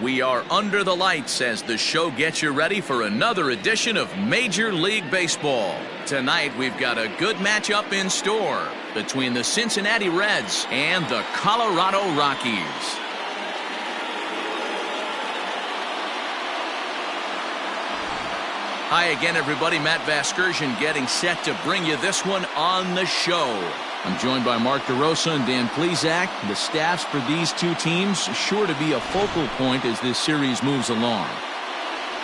We are under the lights as the show gets you ready for another edition of Major League Baseball. Tonight we've got a good matchup in store between the Cincinnati Reds and the Colorado Rockies. Hi again, everybody. Matt Vasgersian getting set to bring you this one on the show. I'm joined by Mark DeRosa and Dan Plesac. The staffs for these two teams sure to be a focal point as this series moves along.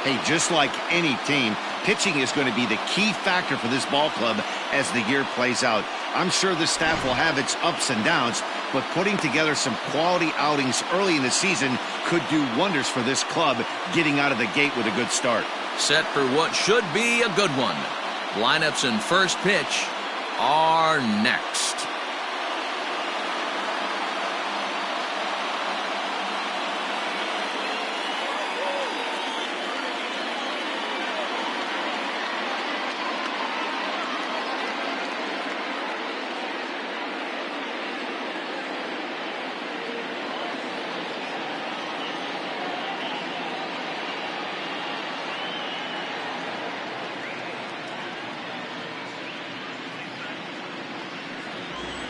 Hey, just like any team, pitching is going to be the key factor for this ball club as the year plays out. I'm sure the staff will have its ups and downs, but putting together some quality outings early in the season could do wonders for this club getting out of the gate with a good start. Set for what should be a good one. Lineups and first pitch are next.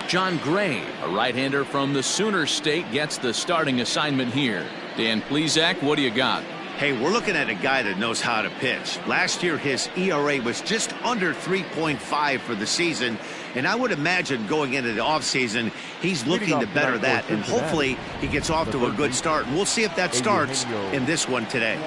John Gray, a right-hander from the Sooner State, gets the starting assignment here. Dan Plesac, what do you got? Hey, we're looking at a guy that knows how to pitch. Last year, his ERA was just under 3.5 for the season, and I would imagine going into the offseason, he's looking to better that, and hopefully he gets off to a good start. And we'll see if that starts in this one today.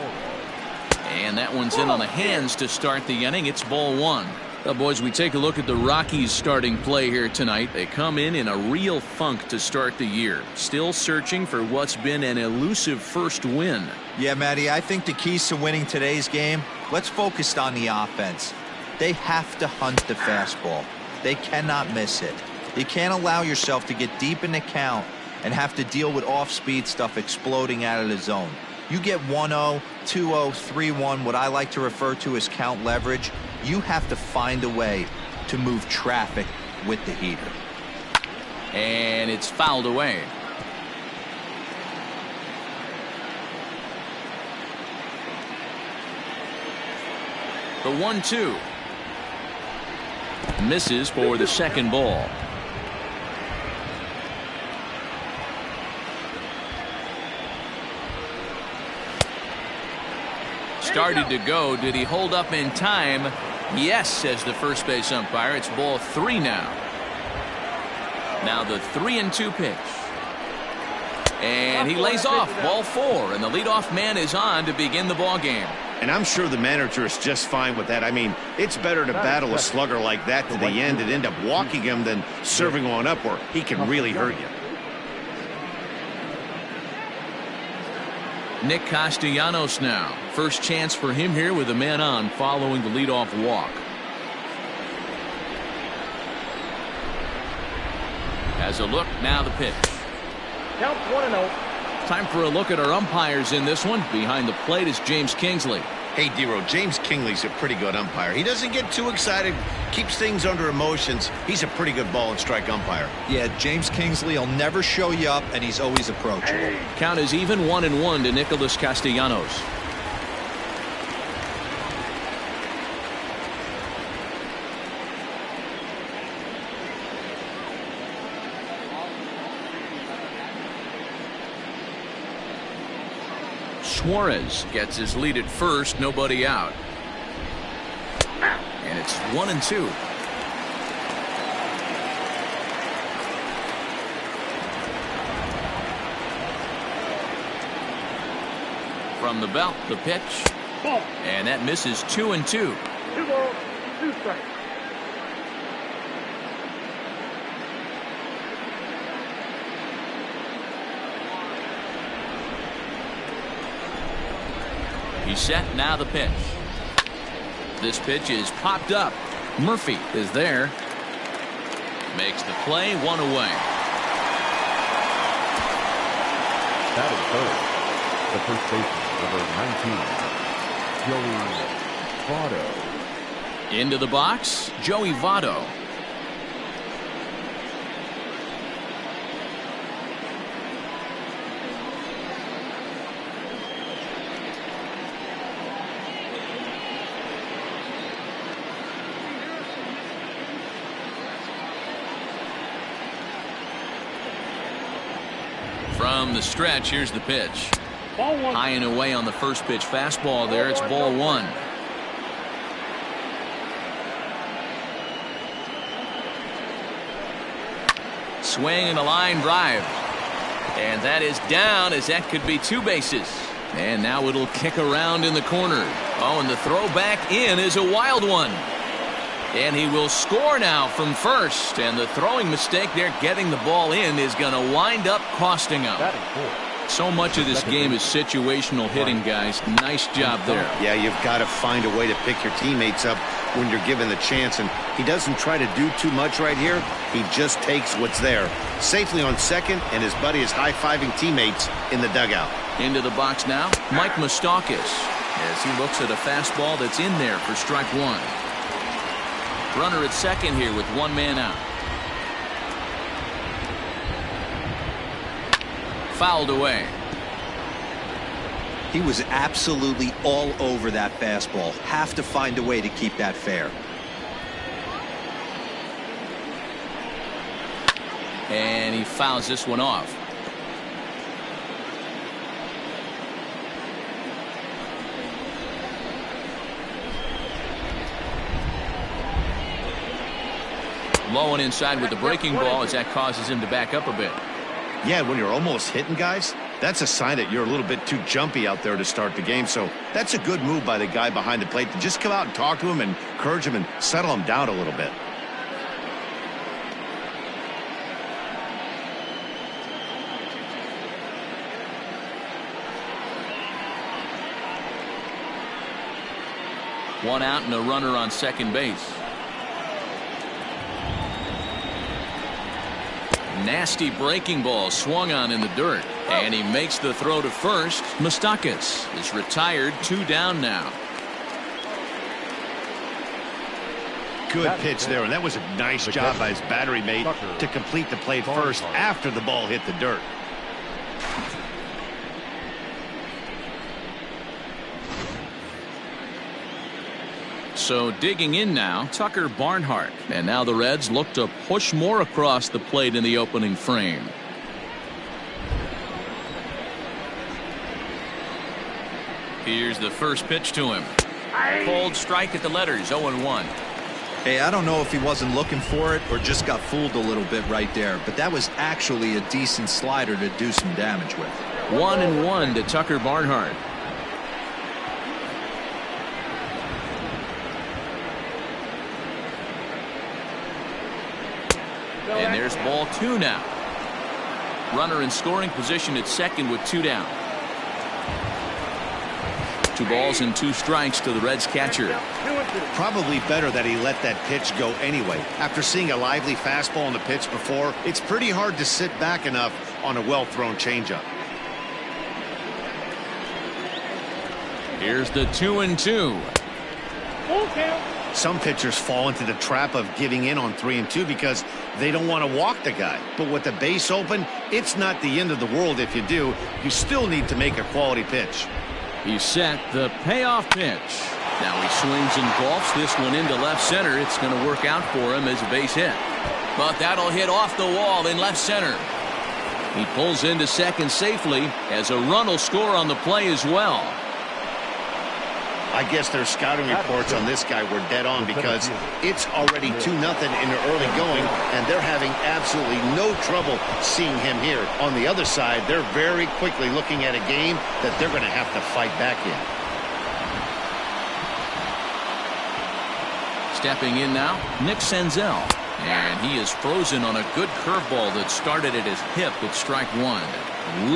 And that one's in on the hands to start the inning. It's ball one. Well, boys, we take a look at the Rockies starting play here tonight. They come in a real funk to start the year. Still searching for what's been an elusive first win. Yeah, Matty, I think the keys to winning today's game, let's focus on the offense. They have to hunt the fastball. They cannot miss it. You can't allow yourself to get deep in the count and have to deal with off-speed stuff exploding out of the zone. You get 1-0, 2-0, 3-1, what I like to refer to as count leverage. You have to find a way to move traffic with the heater. And it's fouled away. The 1-2. Misses for the second ball. Started to go. Did he hold up in time? Yes, says the first base umpire. It's ball 3 now. Now the 3-2 pitch. And he lays off ball 4, and the leadoff man is on to begin the ball game. And I'm sure the manager is just fine with that. I mean, it's better to battle a slugger like that to the end and end up walking him than serving one up where he can really hurt you. Nick Castellanos now. First chance for him here with a man on following the leadoff walk. Has a look, now the pitch. Count 1-0. Time for a look at our umpires in this one. Behind the plate is James Kingsley. Hey, Dero, James Kingley's a pretty good umpire. He doesn't get too excited, keeps things under emotions. He's a pretty good ball and strike umpire. Yeah, James Kingsley will never show you up, and he's always approachable. Count is even 1-1 to Nicholas Castellanos. Suarez gets his lead at first, nobody out. And it's 1-2. From the belt, the pitch. And that misses 2-2. 2 balls, 2 strikes. He's set, now the pitch. This pitch is popped up. Murphy is there. Makes the play, 1 away. Batting third, the first baseman, number 19, Joey Votto. Into the box, Joey Votto. Down the stretch, here's the pitch. Ball one. High and away on the first pitch fastball there. It's ball one. Swing and a line drive. And that is down, as that could be two bases. And now it'll kick around in the corner. Oh, and the throw back in is a wild one. And he will score now from first. And the throwing mistake there, getting the ball in, is going to wind up costing him. So much of this game is situational hitting, guys. Nice job there. Yeah, you've got to find a way to pick your teammates up when you're given the chance. And he doesn't try to do too much right here. He just takes what's there. Safely on second, and his buddy is high-fiving teammates in the dugout. Into the box now, Mike Moustakas, as he looks at a fastball that's in there for strike one. Runner at second here with one man out. Fouled away. He was absolutely all over that fastball. Have to find a way to keep that fair. And he fouls this one off. Low and inside with the breaking ball, as that causes him to back up a bit. Yeah, when you're almost hitting guys, that's a sign that you're a little bit too jumpy out there to start the game. So that's a good move by the guy behind the plate to just come out and talk to him and encourage him and settle him down a little bit. One out and a runner on second base. Nasty breaking ball swung on in the dirt, and he makes the throw to first. Moustakas is retired, 2 down now. Good pitch there, and that was a nice job by his battery mate to complete the play first after the ball hit the dirt. So digging in now, Tucker Barnhart. And now the Reds look to push more across the plate in the opening frame. Here's the first pitch to him. Cold strike at the letters, 0-1. Hey, I don't know if he wasn't looking for it or just got fooled a little bit right there, but that was actually a decent slider to do some damage with. 1-1 to Tucker Barnhart. And there's ball 2 now. Runner in scoring position at second with 2 down. 2 balls and 2 strikes to the Reds catcher. Probably better that he let that pitch go anyway. After seeing a lively fastball on the pitch before, it's pretty hard to sit back enough on a well-thrown changeup. Here's the 2-2. Full count. Some pitchers fall into the trap of giving in on 3-2 because they don't want to walk the guy. But with the base open, it's not the end of the world if you do. You still need to make a quality pitch. He's set the payoff pitch. Now he swings and golfs this one into left center. It's going to work out for him as a base hit. But that'll hit off the wall in left center. He pulls into second safely as a run will score on the play as well. I guess their scouting reports on this guy were dead on because it's already 2-0 in the early going, and they're having absolutely no trouble seeing him here. On the other side, they're very quickly looking at a game that they're going to have to fight back in. Stepping in now, Nick Senzel. And he is frozen on a good curveball that started at his hip at strike 1.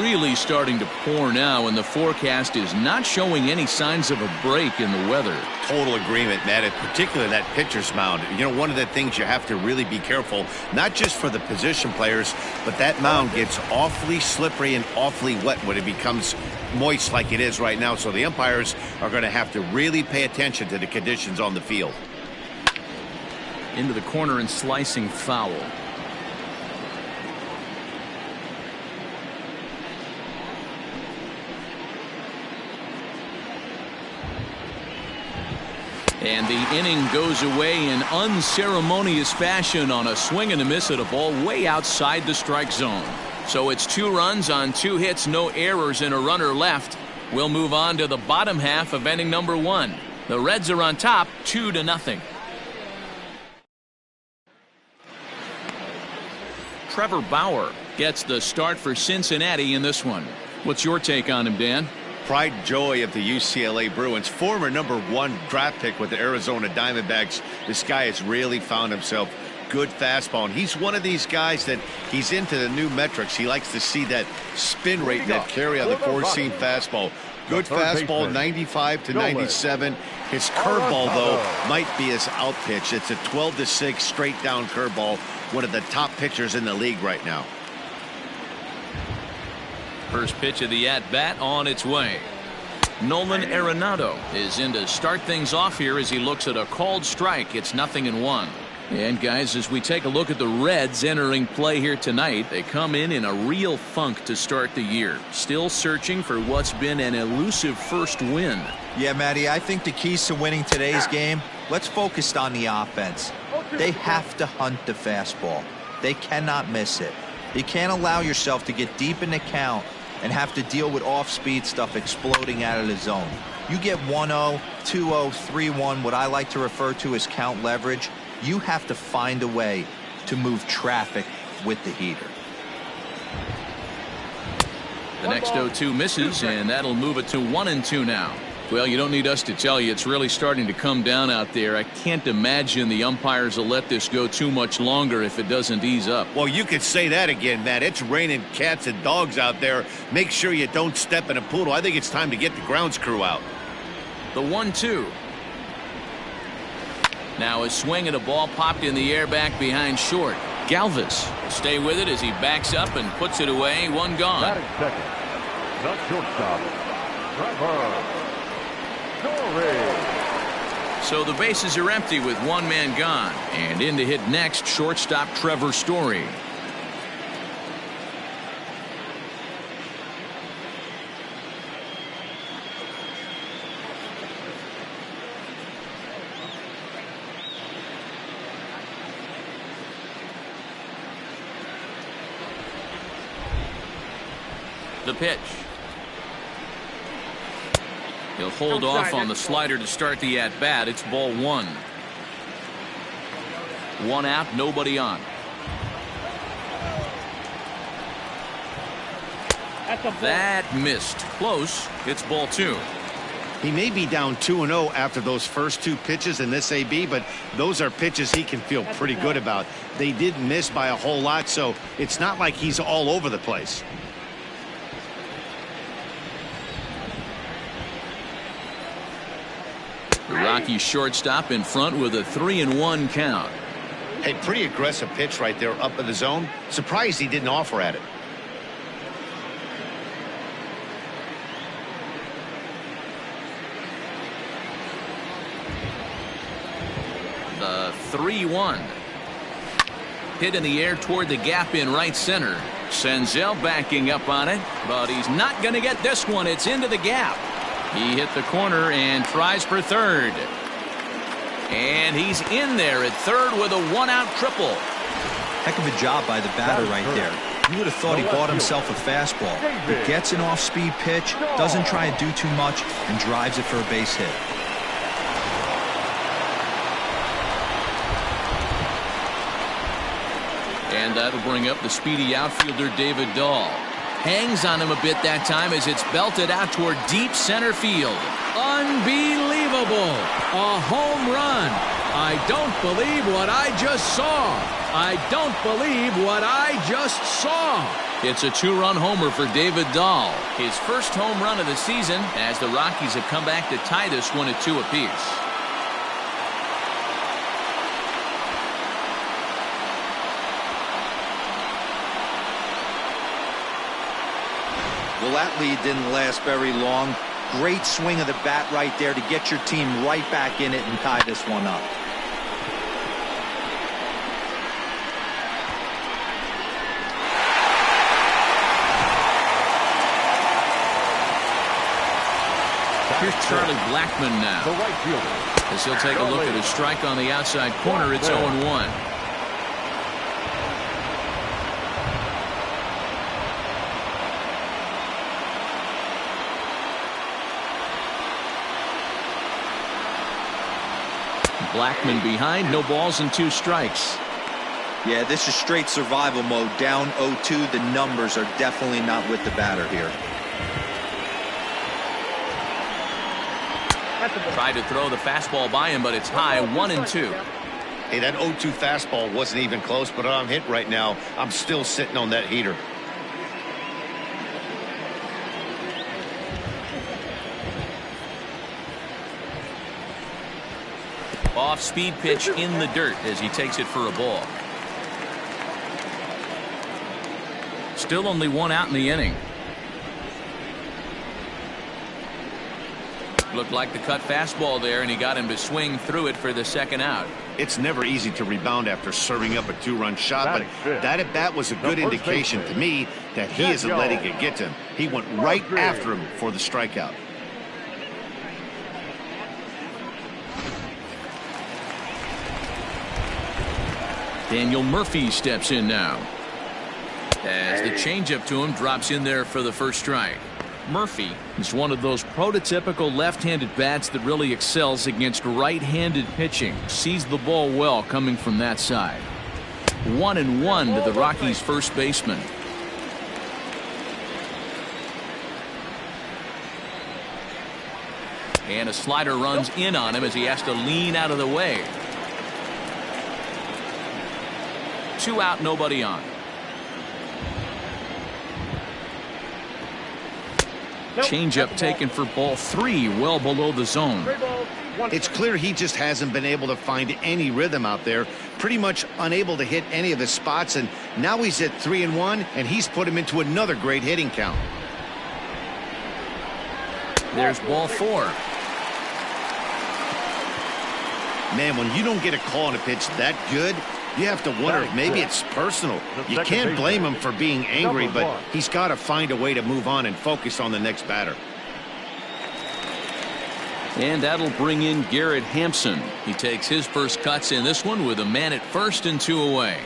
Really starting to pour now, and the forecast is not showing any signs of a break in the weather. Total agreement, Matt, in particular that pitcher's mound. You know, one of the things you have to really be careful, not just for the position players, but that mound gets awfully slippery and awfully wet when it becomes moist like it is right now. So the umpires are going to have to really pay attention to the conditions on the field. Into the corner and slicing foul. And the inning goes away in unceremonious fashion on a swing and a miss at a ball way outside the strike zone. So it's 2 runs on 2 hits, no errors, and a runner left. We'll move on to the bottom half of inning number 1. The Reds are on top 2-0. Trevor Bauer gets the start for Cincinnati in this one. What's your take on him, Dan? Pride and joy of the UCLA Bruins, former #1 draft pick with the Arizona Diamondbacks. This guy has really found himself good fastball, and he's one of these guys that he's into the new metrics. He likes to see that spin rate, that carry on the 4-seam fastball. Good fastball, 95 to 97. His curveball, though, might be his outpitch. It's a 12-6 straight down curveball, one of the top pitchers in the league right now. First pitch of the at-bat on its way. Nolan Arenado is in to start things off here as he looks at a called strike. It's 0-1. And guys, as we take a look at the Reds entering play here tonight, they come in a real funk to start the year. Still searching for what's been an elusive first win. Yeah, Matty, I think the keys to winning today's game, let's focus on the offense. They have to hunt the fastball. They cannot miss it. You can't allow yourself to get deep in the count and have to deal with off-speed stuff exploding out of the zone. You get 1-0, 2-0, 3-1, what I like to refer to as count leverage. You have to find a way to move traffic with the heater. The next 0-2 misses, and that'll move it to 1-2 now. Well, you don't need us to tell you it's really starting to come down out there. I can't imagine the umpires will let this go too much longer if it doesn't ease up. Well, you could say that again, Matt. It's raining cats and dogs out there. Make sure you don't step in a poodle. I think it's time to get the grounds crew out. The 1-2. Now a swing and a ball popped in the air back behind short. Galvis will stay with it as he backs up and puts it away. 1 gone. Batting second, the shortstop, Trevor. So the bases are empty with 1 man gone, and in to hit next, shortstop Trevor Story. The pitch. He'll hold off on the slider to start the at-bat. It's ball 1. 1 out, nobody on. That missed. Close. It's ball 2. He may be down 2-0 after those first 2 pitches in this AB, but those are pitches he can feel pretty good about. They did miss by a whole lot, so it's not like he's all over the place. The Rockies shortstop in front with a 3-1 count. A pretty aggressive pitch right there up in the zone. Surprised he didn't offer at it. The 3-1. Hit in the air toward the gap in right center. Senzel backing up on it, but he's not going to get this one. It's into the gap. He hit the corner and tries for third. And he's in there at third with a 1-out triple. Heck of a job by the batter right there. You would have thought he bought himself a fastball. He gets an off-speed pitch, doesn't try and do too much, and drives it for a base hit. And that'll bring up the speedy outfielder David Dahl. Hangs on him a bit that time as it's belted out toward deep center field. Unbelievable. A home run. I don't believe what I just saw. I don't believe what I just saw. It's a 2-run homer for David Dahl. His first home run of the season as the Rockies have come back to tie this one at 2 apiece. Well, that lead didn't last very long. Great swing of the bat right there to get your team right back in it and tie this one up. Here's Charlie Blackmon now. The right fielder. As he'll take a look at a strike on the outside corner. It's 0-1. Blackman behind, no balls and 2 strikes. Yeah, this is straight survival mode. Down 0-2. The numbers are definitely not with the batter here. Tried to throw the fastball by him, but it's high, 1-2. Hey, that 0-2 fastball wasn't even close, but I'm hit right now. I'm still sitting on that heater. Off-speed pitch in the dirt as he takes it for a ball. Still only 1 out in the inning. Looked like the cut fastball there, and he got him to swing through it for the 2nd out. It's never easy to rebound after serving up a 2-run shot, but that at bat was a good indication to me that he isn't letting it get to him. He went right after him for the strikeout. Daniel Murphy steps in now. As the changeup to him drops in there for the first strike. Murphy is one of those prototypical left-handed bats that really excels against right-handed pitching. Sees the ball well coming from that side. 1-1 to the Rockies' first baseman. And a slider runs in on him as he has to lean out of the way. 2 out, nobody on. Changeup taken for ball 3, well below the zone. It's clear he just hasn't been able to find any rhythm out there. Pretty much unable to hit any of his spots, and now he's at 3-1, and he's put him into another great hitting count. There's ball 4. Man, when you don't get a call on a pitch that good, you have to wonder if maybe it's personal. You can't blame him for being angry, but he's got to find a way to move on and focus on the next batter. And that'll bring in Garrett Hampson. He takes his first cuts in this one with a man at first and 2 away.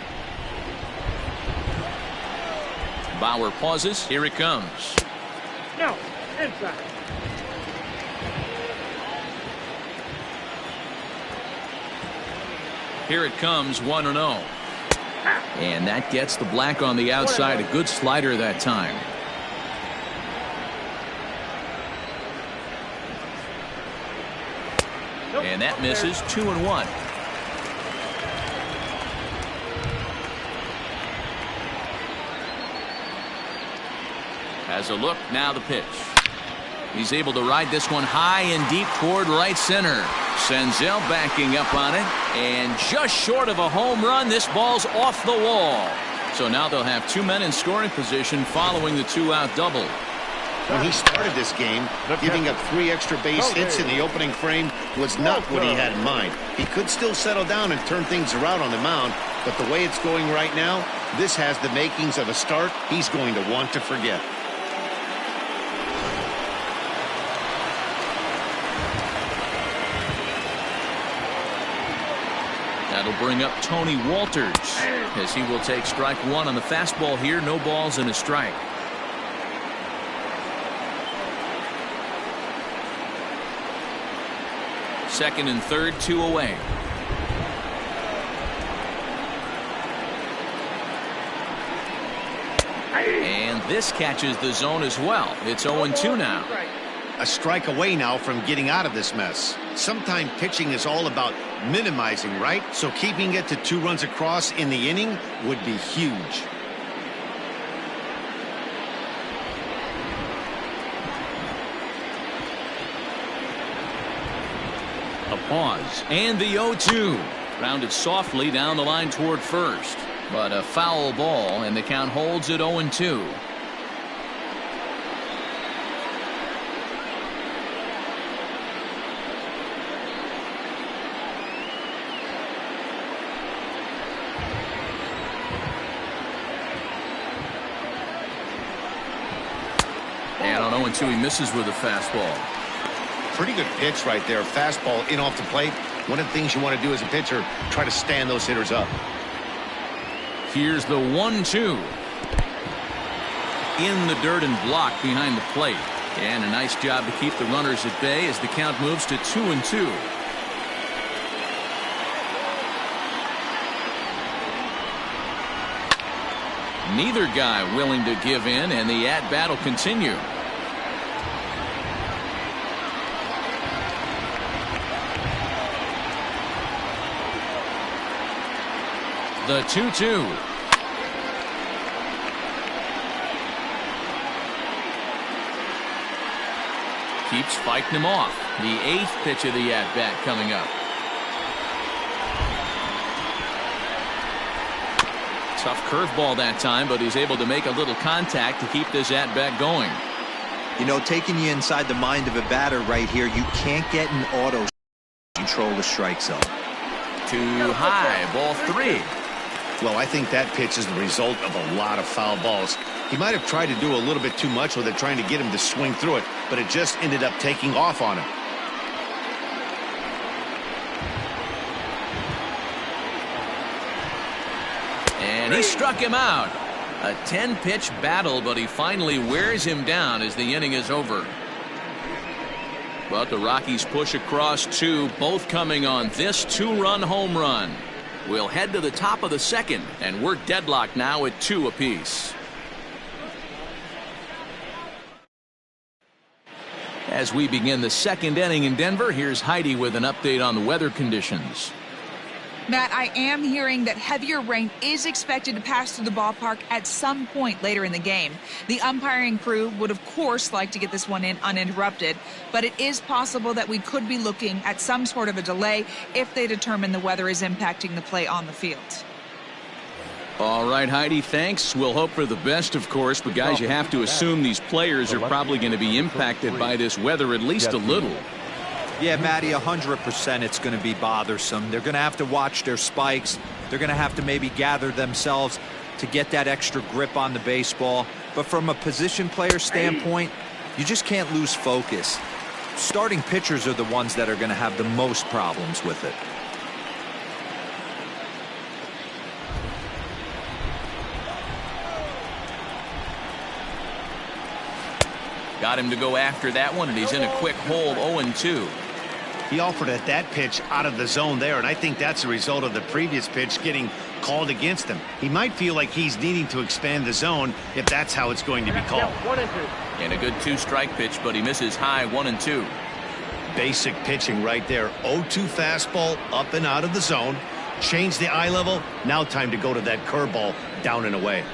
Bauer pauses. Here it comes. No, inside. Here it comes, 1-0. And that gets the black on the outside. A good slider that time. And that misses. 2-1. Has a look, now the pitch. He's able to ride this one high and deep toward right center. Senzel backing up on it, and just short of a home run, this ball's off the wall. So now they'll have 2 men in scoring position following the 2-out double. When he started this game, giving up 3 extra base hits in the opening frame was not what he had in mind. He could still settle down and turn things around on the mound, but the way it's going right now, this has the makings of a start he's going to want to forget. That'll bring up Tony Walters as he will take strike 1 on the fastball here. No balls and a strike. Second and third, 2 away. And this catches the zone as well. It's 0-2 now. A strike away now from getting out of this mess. Sometimes pitching is all about minimizing, right? So keeping it to 2 runs across in the inning would be huge. A pause and the 0-2. Rounded softly down the line toward first, but a foul ball, and the count holds at 0-2. And on 0-2, he misses with a fastball. Pretty good pitch right there. Fastball in off the plate. One of the things you want to do as a pitcher, try to stand those hitters up. Here's the 1-2. In the dirt and blocked behind the plate. And a nice job to keep the runners at bay as the count moves to 2-2. Neither guy willing to give in, and the at-bat will continue. The 2-2. Keeps fighting him off. The 8th pitch of the at-bat coming up. Tough curveball that time, but he's able to make a little contact to keep this at-bat going. You know, taking you inside the mind of a batter right here, you can't get an auto control the strike zone. Too high, ball 3. Well, I think that pitch is the result of a lot of foul balls. He might have tried to do a little bit too much with it, trying to get him to swing through it, but it just ended up taking off on him. And he struck him out. A 10-pitch battle, but he finally wears him down as the inning is over. But the Rockies push across 2, both coming on this 2-run home run. We'll head to the top of the 2nd, and we're deadlocked now at 2 apiece. As we begin the 2nd inning in Denver, here's Heidi with an update on the weather conditions. Matt, I am hearing that heavier rain is expected to pass through the ballpark at some point later in the game. The umpiring crew would, of course, like to get this one in uninterrupted, but it is possible that we could be looking at some sort of a delay if they determine the weather is impacting the play on the field. All right, Heidi, thanks. We'll hope for the best, of course, but guys, you have to assume these players are probably going to be impacted by this weather at least a little. Yeah, Matty, 100% it's going to be bothersome. They're going to have to watch their spikes. They're going to have to maybe gather themselves to get that extra grip on the baseball. But from a position player standpoint, you just can't lose focus. Starting pitchers are the ones that are going to have the most problems with it. Got him to go after that one, and he's in a quick hole, 0-2. He offered at that pitch out of the zone there, and I think that's a result of the previous pitch getting called against him. He might feel like he's needing to expand the zone if that's how it's going to be called. 1-2. And a good 2-strike pitch, but he misses high, 1-2. Basic pitching right there. 0-2 fastball up and out of the zone. Change the eye level. Now time to go to that curveball down and away.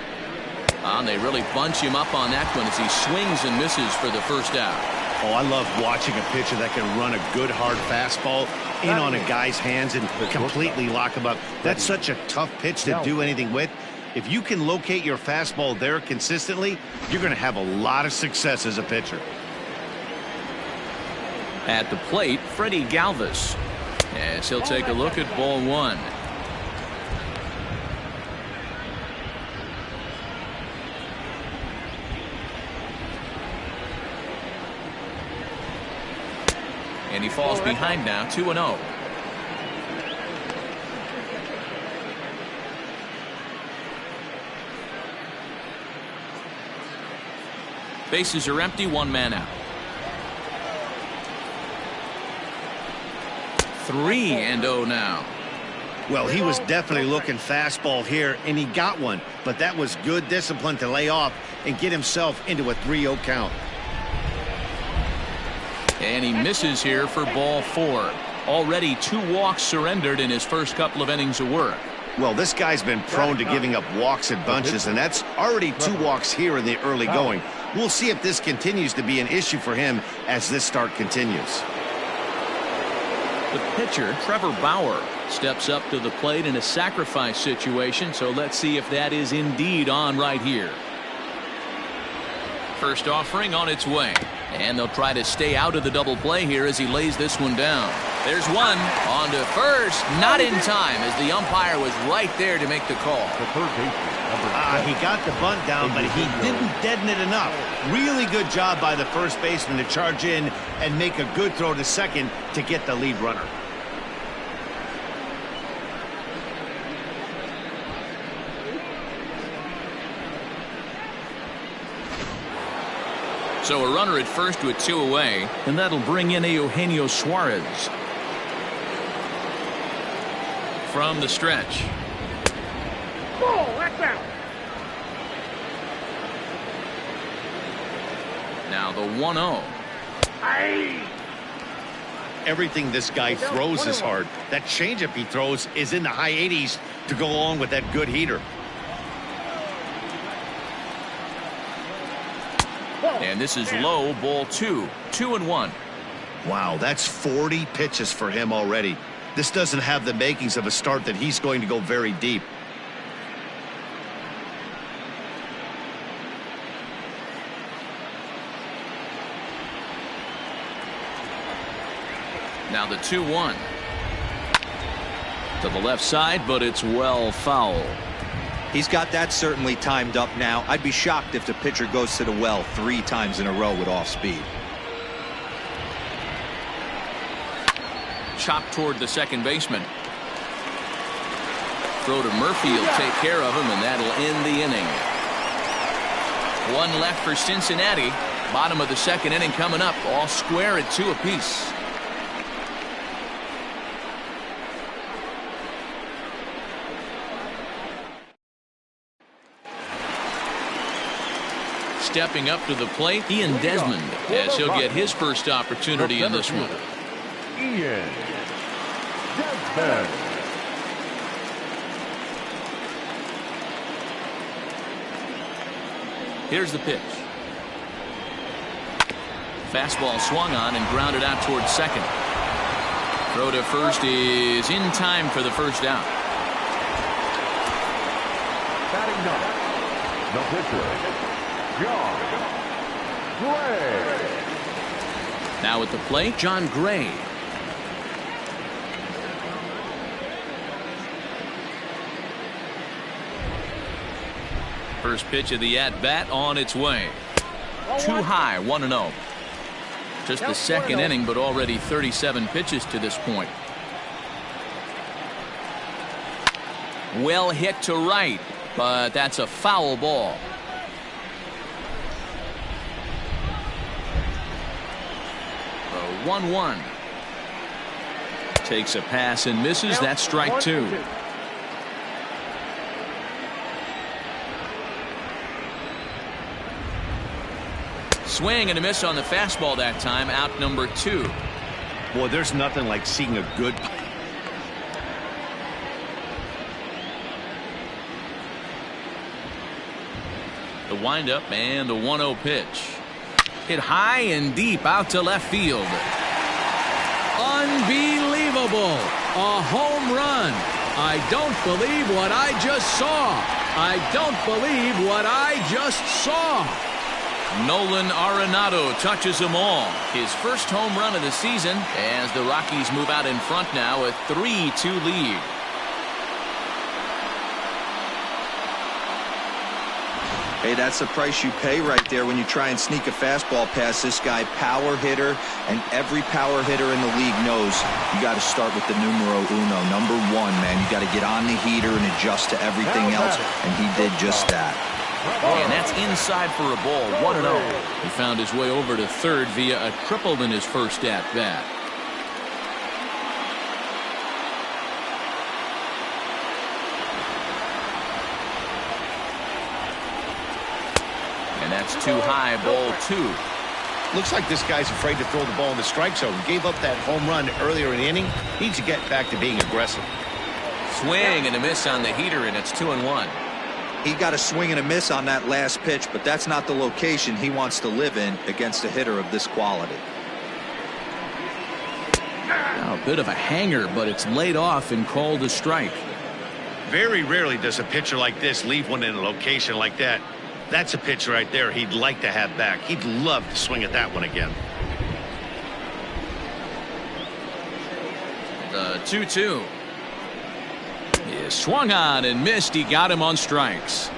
And they really bunch him up on that one as he swings and misses for the first out. Oh, I love watching a pitcher that can run a good hard fastball in on a guy's hands and completely lock him up. That's such a tough pitch to do anything with. If you can locate your fastball there consistently, you're going to have a lot of success as a pitcher. At the plate, Freddie Galvis, as he'll take a look at ball 1. And he falls behind now, 2-0. Bases are empty, 1 man out. 3-0 now. Well, he was definitely looking fastball here, and he got one. But that was good discipline to lay off and get himself into a 3-0 count. And he misses here for ball 4. Already 2 walks surrendered in his first couple of innings of work. Well, this guy's been prone to giving up walks in bunches, and that's already 2 walks here in the early going. We'll see if this continues to be an issue for him as this start continues. The pitcher, Trevor Bauer, steps up to the plate in a sacrifice situation, so let's see if that is indeed on right here. First offering on its way. And they'll try to stay out of the double play here as he lays this one down. There's one on to first, not in time as the umpire was right there to make the call. He got the bunt down, but he didn't deaden it enough. Really good job by the first baseman to charge in and make a good throw to second to get the lead runner. So a runner at first with 2 away, and that'll bring in Eugenio Suarez. From the stretch. Ball, that's out. Now the 1-0. Everything this guy throws is hard. That changeup he throws is in the high 80s to go along with that good heater. And this is low, ball 2. 2-1. Wow, that's 40 pitches for him already. This doesn't have the makings of a start that he's going to go very deep. Now the 2-1. To the left side, but it's well foul. He's got that certainly timed up now. I'd be shocked if the pitcher goes to the well 3 times in a row with off speed. Chopped toward the second baseman. Throw to Murphy will take care of him, and that'll end the inning. 1 left for Cincinnati. Bottom of the second inning coming up. All square at 2 apiece. Stepping up to the plate, Ian Desmond, as he'll get his first opportunity in this one. Ian Desmond. Here's the pitch. Fastball swung on and grounded out towards second. Throw to first is in time for the first out. Batting number, the pitcher, John Gray. Now at the plate, John Gray. First pitch of the at-bat on its way. Too high, 1-0. Just the second inning, but already 37 pitches to this point. Well hit to right, but that's a foul ball. 1-1. Takes a pass and misses. That's strike 2. Swing and a miss on the fastball that time. Out number 2. Boy, there's nothing like seeing a good. The windup and the 1-0 pitch. Hit high and deep out to left field. Unbelievable. A home run. I don't believe what I just saw. I don't believe what I just saw. Nolan Arenado touches them all. His first home run of the season as the Rockies move out in front now, a 3-2 lead. Hey, that's the price you pay right there when you try and sneak a fastball past this guy. Power hitter, and every power hitter in the league knows you got to start with the numero uno, number 1, man. You got to get on the heater and adjust to everything else, and he did just that. And that's inside for a ball, 1-0. He found his way over to third via a triple in his first at-bat. And that's too high, ball 2. Looks like this guy's afraid to throw the ball in the strike zone. Gave up that home run earlier in the inning. Needs to get back to being aggressive. Swing and a miss on the heater, and it's 2-1. He got a swing and a miss on that last pitch, but that's not the location he wants to live in against a hitter of this quality. Now a bit of a hanger, but it's laid off and called a strike. Very rarely does a pitcher like this leave one in a location like that. That's a pitch right there he'd like to have back. He'd love to swing at that one again. The 2-2. He swung on and missed. He got him on strikes.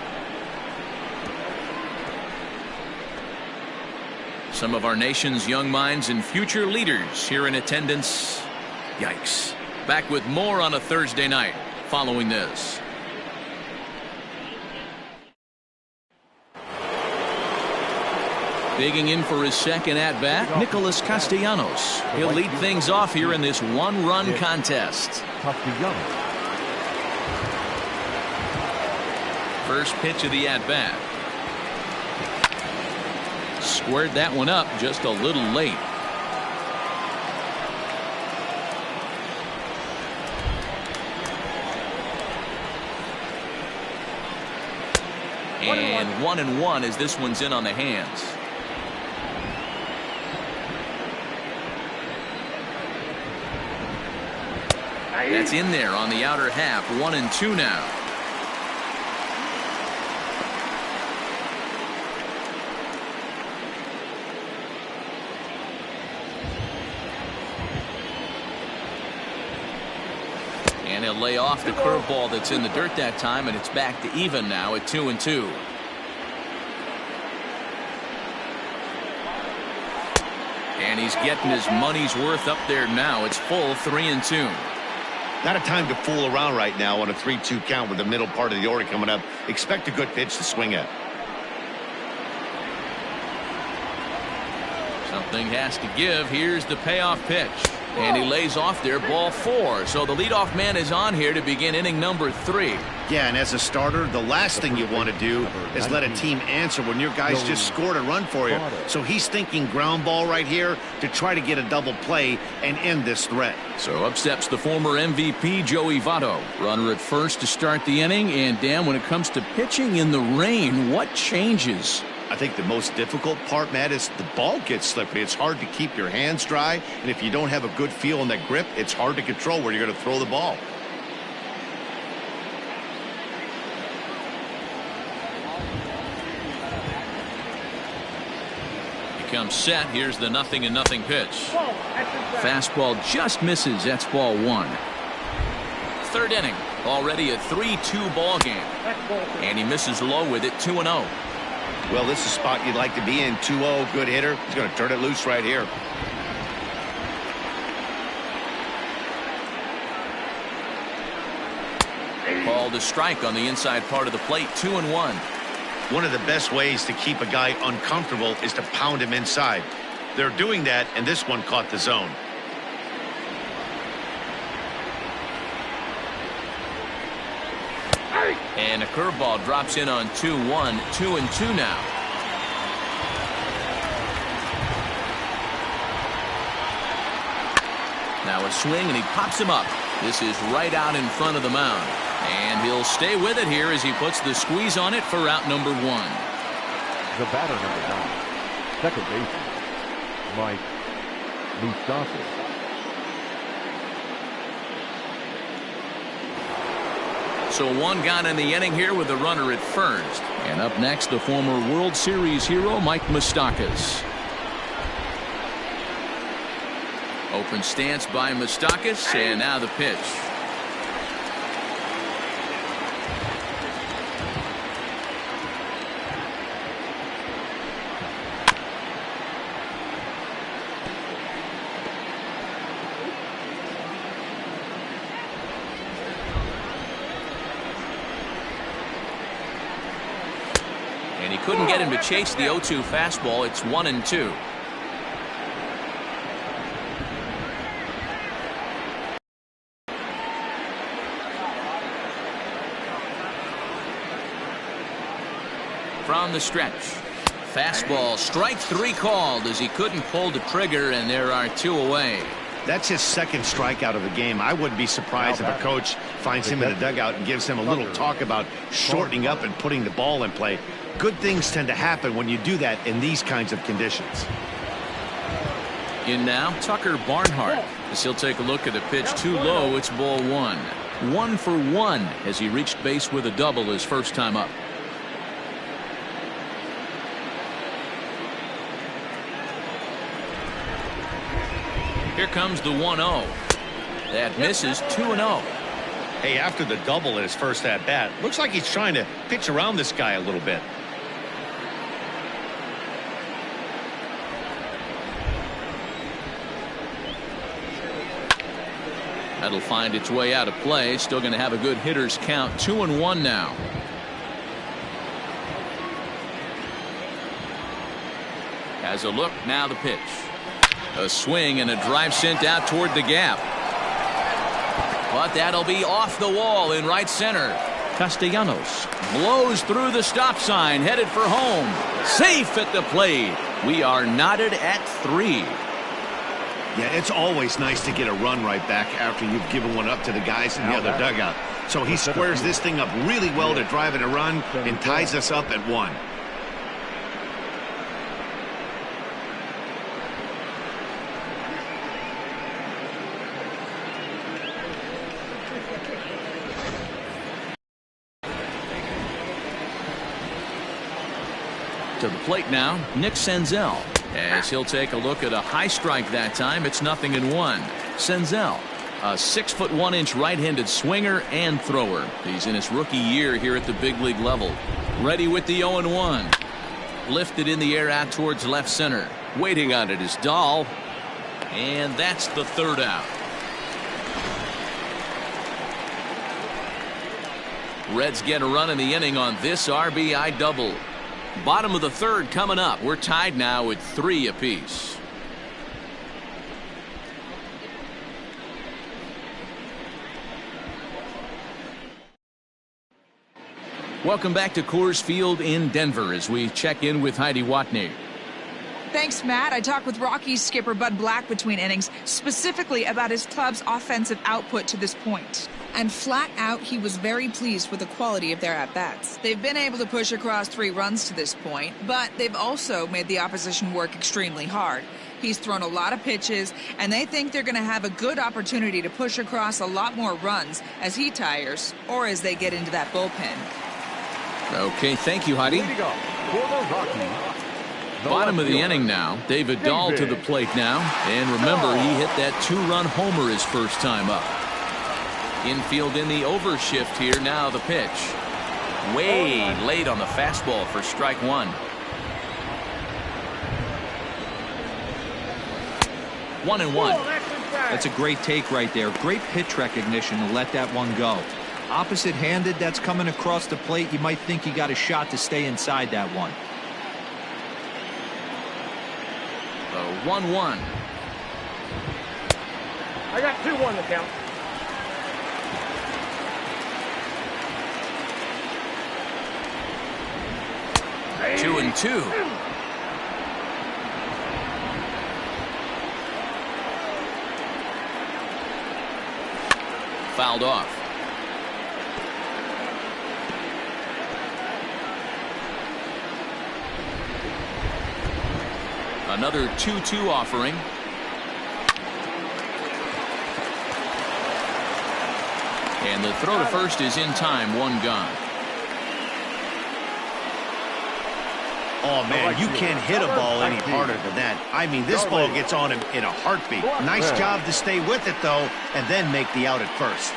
Some of our nation's young minds and future leaders here in attendance. Yikes. Back with more on a Thursday night following this. Digging in for his second at-bat, Nicholas Castellanos. He'll lead things off here in this one-run contest. First pitch of the at-bat. squared that one up just a little late. And 1-1 as this one's in on the hands. That's in there on the outer half. 1-2 now. And he'll lay off the curveball that's in the dirt that time, and it's back to even now at 2-2. And he's getting his money's worth up there now. It's full 3-2. Not a time to fool around right now on a 3-2 count with the middle part of the order coming up. Expect a good pitch to swing at. Something has to give. Here's the payoff pitch. And he lays off there, ball 4. So the leadoff man is on here to begin inning number 3. Yeah, and as a starter, the last thing you want to do is let a team answer when your guys just scored a run for you. So he's thinking ground ball right here to try to get a double play and end this threat. So up steps the former MVP, Joey Votto. Runner at first to start the inning. And Dan, when it comes to pitching in the rain, what changes? I think the most difficult part, Matt, is the ball gets slippery. It's hard to keep your hands dry, and if you don't have a good feel on that grip, it's hard to control where you're going to throw the ball. He comes set. Here's the 0-0 pitch. Fastball just misses. That's ball 1. Third inning. Already a 3-2 ball game. And he misses low with it, 2-0. Well, this is a spot you'd like to be in. 2-0, good hitter. He's going to turn it loose right here. Called a strike on the inside part of the plate, 2-1. One of the best ways to keep a guy uncomfortable is to pound him inside. They're doing that, and this one caught the zone. And a curveball drops in on 2-1, 2-2 now. Now a swing, and he pops him up. This is right out in front of the mound. And he'll stay with it here as he puts the squeeze on it for out number 1. The batter, number 9, second baseman, Mike Moustakas. So one gone in the inning here with the runner at first. And up next, the former World Series hero, Mike Moustakas. Open stance by Moustakas, and now the pitch. And he couldn't get him to chase the 0-2 fastball. It's 1-2. From the stretch. Fastball, strike 3 called as he couldn't pull the trigger, and there are 2 away. That's his second strikeout of the game. I wouldn't be surprised if a coach finds him in the dugout and gives him a little talk about shortening up and putting the ball in play. Good things tend to happen when you do that in these kinds of conditions. In now, Tucker Barnhart, as he'll take a look at a pitch too low. It's ball 1. 1 for 1 as he reached base with a double his first time up. Here comes the 1-0. That misses, 2-0. Hey, after the double in his first at-bat, looks like he's trying to pitch around this guy a little bit. That'll find its way out of play. Still going to have a good hitter's count. 2-1 now. Has a look, now the pitch. A swing and a drive sent out toward the gap. But that'll be off the wall in right center. Castellanos blows through the stop sign, headed for home. Safe at the plate. We are knotted at 3. Yeah, it's always nice to get a run right back after you've given one up to the guys in the other dugout. So he squares this thing up really well to drive in a run and ties us up at 1. To the plate now, Nick Senzel. As he'll take a look at a high strike that time, it's 0-1. Senzel, a 6'1" right-handed swinger and thrower. He's in his rookie year here at the big league level. Ready with the 0-1. Lifted in the air out towards left center. Waiting on it is Dahl. And that's the 3rd out. Reds get a run in the inning on this RBI double. Bottom of the 3rd coming up. We're tied now at 3 apiece. Welcome back to Coors Field in Denver as we check in with Heidi Watney. Thanks, Matt. I talked with Rockies skipper Bud Black between innings, specifically about his club's offensive output to this point. And flat out, he was very pleased with the quality of their at-bats. They've been able to push across 3 runs to this point, but they've also made the opposition work extremely hard. He's thrown a lot of pitches, and they think they're going to have a good opportunity to push across a lot more runs as he tires or as they get into that bullpen. Okay, thank you, Heidi. Bottom of the inning now. David Dahl to the plate now. And remember, he hit that 2-run homer his first time up. Infield in the overshift here. Now the pitch. Way late on the fastball for strike 1. 1-1. That's a great take right there. Great pitch recognition to let that one go. Opposite-handed, that's coming across the plate. You might think he got a shot to stay inside that one. 1-1. I got 2-1 to count. Hey. 2-2. Fouled off. Another 2-2 offering. And the throw to first is in time. 1 gone. Oh, man, you can't hit a ball any harder than that. I mean, this ball gets on him in a heartbeat. Nice job to stay with it, though, and then make the out at first.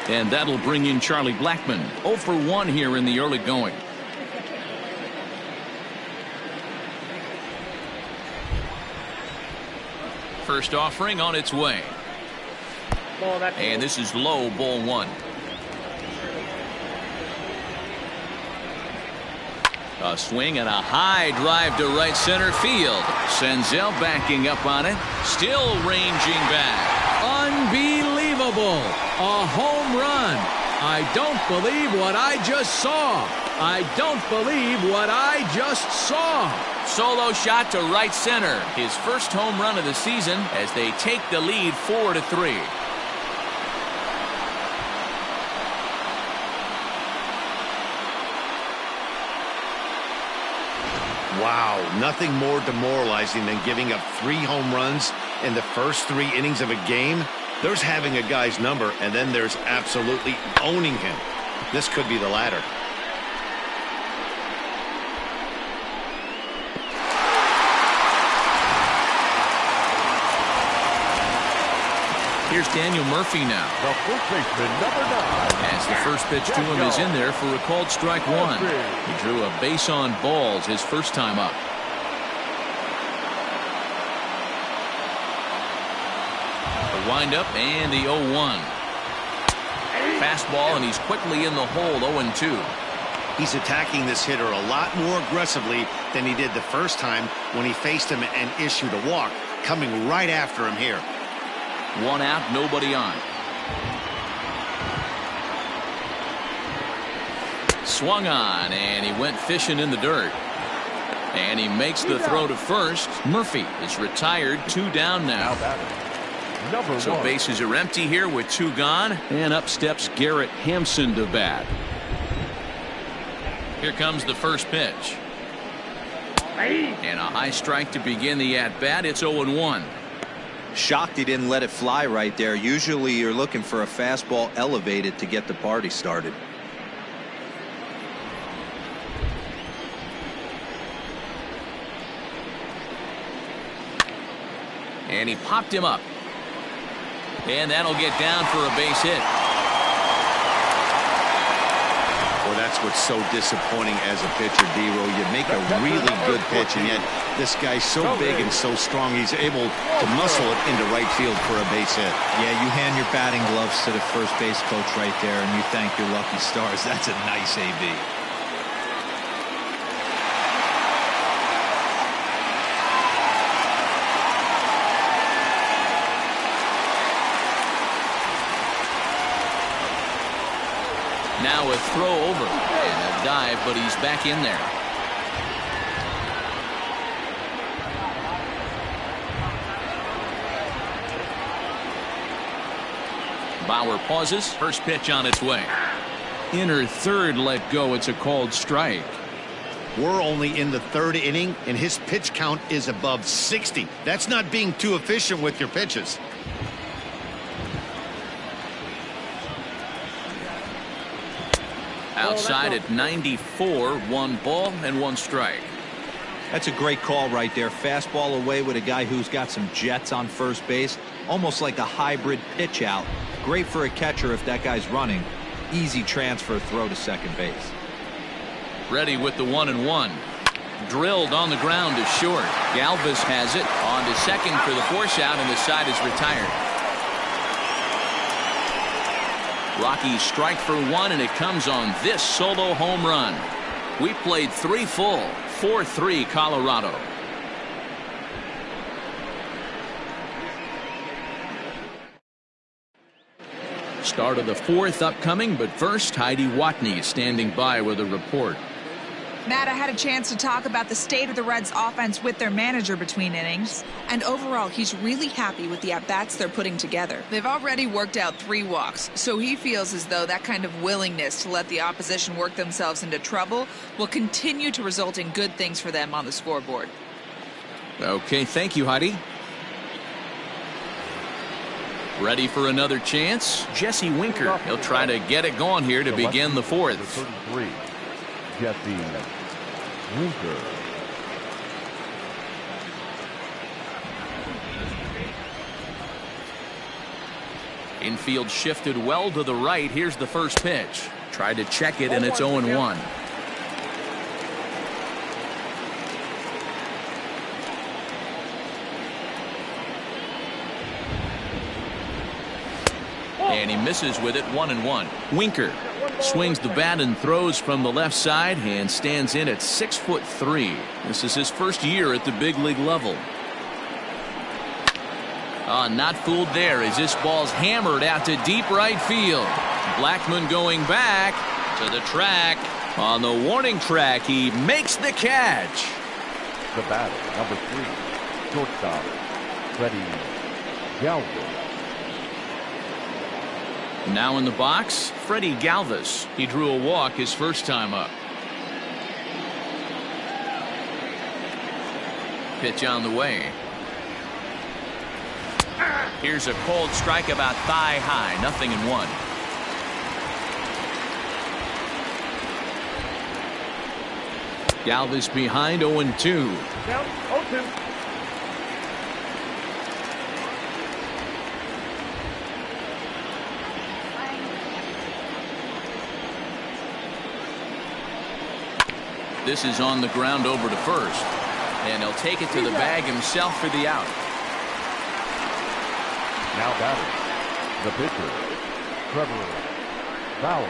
And that'll bring in Charlie Blackmon. 0 for 1 here in the early going. First offering on its way. And this is low, ball 1. A swing and a high drive to right center field. Senzel backing up on it. Still ranging back. Unbelievable. A home run. I don't believe what I just saw. I don't believe what I just saw. Solo shot to right center. His first home run of the season as they take the lead 4-3. Wow, nothing more demoralizing than giving up 3 home runs in the first 3 innings of a game. There's having a guy's number, and then there's absolutely owning him. This could be the latter. Here's Daniel Murphy now. The first baseman, number 9. As the first pitch to him is in there for a called strike 1. He drew a base on balls his first time up. The windup and the 0-1. Fastball, and he's quickly in the hole. 0-2. He's attacking this hitter a lot more aggressively than he did the first time when he faced him and issued a walk. Coming right after him here. 1 out, nobody on. swung on, and he went fishing in the dirt. And he makes the throw to first. Murphy is retired, 2 down now. So bases are empty here with 2 gone, and up steps Garrett Hampson to bat. Here comes the first pitch. And a high strike to begin the at-bat. It's 0-1. Shocked he didn't let it fly right there. Usually you're looking for a fastball elevated to get the party started. And he popped him up. And that'll get down for a base hit. Well, that's what's so disappointing as a pitcher, D-Row. You make a really good pitch, and yet this guy's so big and so strong, he's able to muscle it into right field for a base hit. Yeah, you hand your batting gloves to the first base coach right there, and you thank your lucky stars. That's a nice AB. Now a throw over and a dive, but he's back in there. Bauer pauses. First pitch on its way. Inner third let go. It's a called strike. We're only in the 3rd inning, and his pitch count is above 60. That's not being too efficient with your pitches. Outside at 94, 1 ball and 1 strike. That's a great call right there. Fastball away with a guy who's got some jets on first base. Almost like a hybrid pitch out. Great for a catcher if that guy's running. Easy transfer throw to second base. Ready with the 1-1. Drilled on the ground to short. Galvis has it on to second for the force out, and the side is retired. Rockies strike for 1, and it comes on this solo home run. We played 3 full, 4-3 Colorado. Start of the 4th upcoming, but first Heidi Watney is standing by with a report. Matt, I had a chance to talk about the state of the Reds offense with their manager between innings, and overall he's really happy with the at-bats they're putting together. They've already worked out 3 walks, so he feels as though that kind of willingness to let the opposition work themselves into trouble will continue to result in good things for them on the scoreboard. Okay, thank you, Heidi. Ready for another chance? Jesse Winker. He'll try to get it going here to begin the 4th. 33. Jesse Winker. Infield shifted well to the right. Here's the first pitch. Tried to check it, and it's 0-1. And he misses with it, 1-1. Winker swings the bat and throws from the left side and stands in at 6'3". This is his first year at the big league level. Not fooled there as this ball's hammered out to deep right field. Blackmon going back to the track. On the warning track, he makes the catch. The batter, number 3, shortstop, Freddie Galvis. Now in the box, Freddie Galvis. He drew a walk his first time up. Pitch on the way. Here's a cold strike about thigh high. 0-1. Galvis behind, 0-2. Down 0-2. This is on the ground over to first, and he'll take it to the bag himself for the out. Now batting, the pitcher, Trevor Bauer.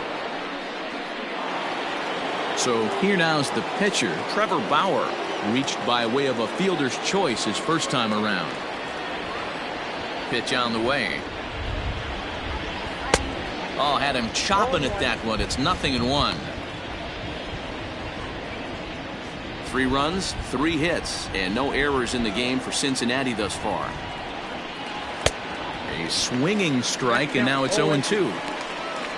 So here now's the pitcher, Trevor Bauer, reached by way of a fielder's choice his first time around. Pitch on the way. Oh, had him chopping at that one. It's 0-1. 3 runs, 3 hits, and no errors in the game for Cincinnati thus far. A swinging strike, and now it's 0-2.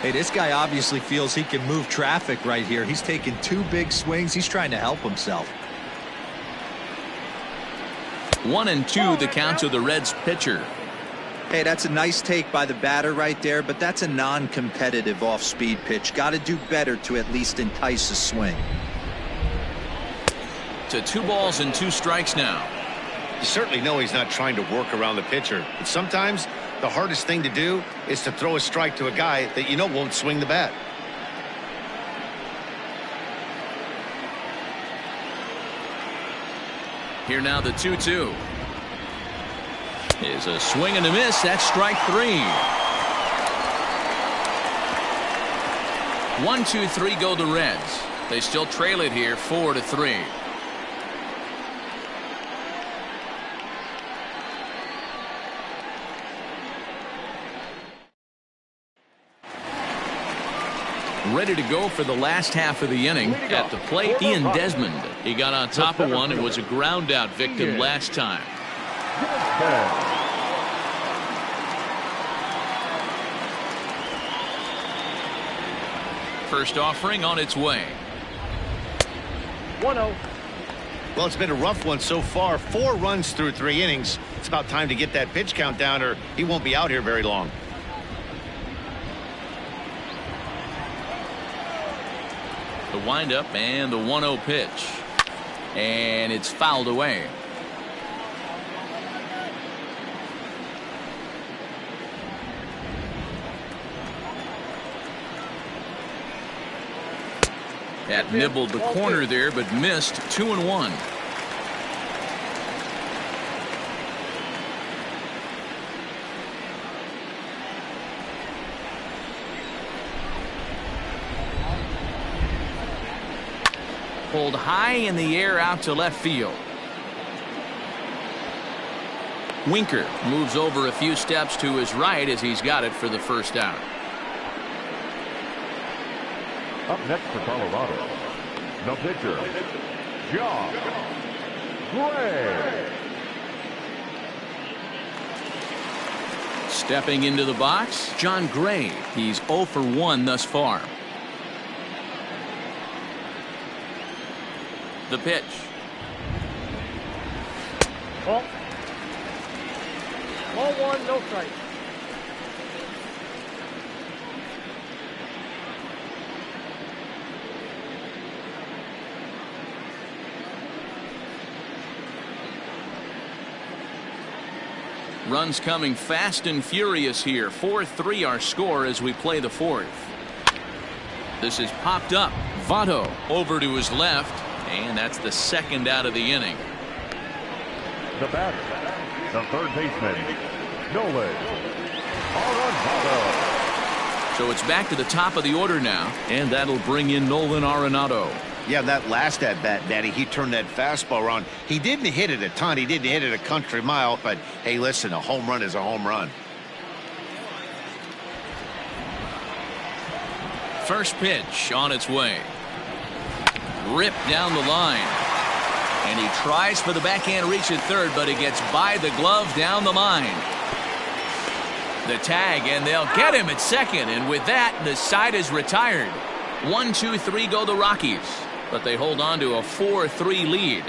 Hey, this guy obviously feels he can move traffic right here. He's taking 2 big swings. He's trying to help himself. 1-2 the count to the Reds pitcher. Hey, that's a nice take by the batter right there, but that's a non-competitive off-speed pitch. Got to do better to at least entice a swing. To 2 balls and 2 strikes now. You certainly know he's not trying to work around the pitcher, but sometimes the hardest thing to do is to throw a strike to a guy that you know won't swing the bat. Here now the 2-2. Is a swing and a miss. That's strike 3. 1-2-3 go the Reds. They still trail it here 4-3. Ready to go for the last half of the inning. At the plate, Ian Desmond. He got on top of one and was a ground out victim last time. First offering on its way. 1-0. Well, it's been a rough one so far. 4 runs through 3 innings. It's about time to get that pitch count down, or he won't be out here very long. The windup and the 1-0 pitch. And it's fouled away. That nibbled the corner there, but missed. 2-1. Pulled high in the air out to left field. Winker moves over a few steps to his right as he's got it for the first out. Up next for Colorado, the pitcher, John Gray. Stepping into the box, John Gray. He's 0 for 1 thus far. The pitch. Ball 1, no strike. Runs coming fast and furious here. 4-3 our score as we play the 4th. This is popped up. Votto over to his left, and that's the 2nd out of the inning. The batter, the third baseman, Nolan Arenado. So it's back to the top of the order now, and that'll bring in Nolan Arenado. Yeah, that last at bat, Daddy, he turned that fastball around. He didn't hit it a ton. He didn't hit it a country mile. But, hey, listen, a home run is a home run. First pitch on its way. Ripped down the line. And he tries for the backhand reach at third, but it gets by the glove down the line. The tag, and they'll get him at second. And with that, the side is retired. 1-2-3 go the Rockies, but they hold on to a 4-3 lead.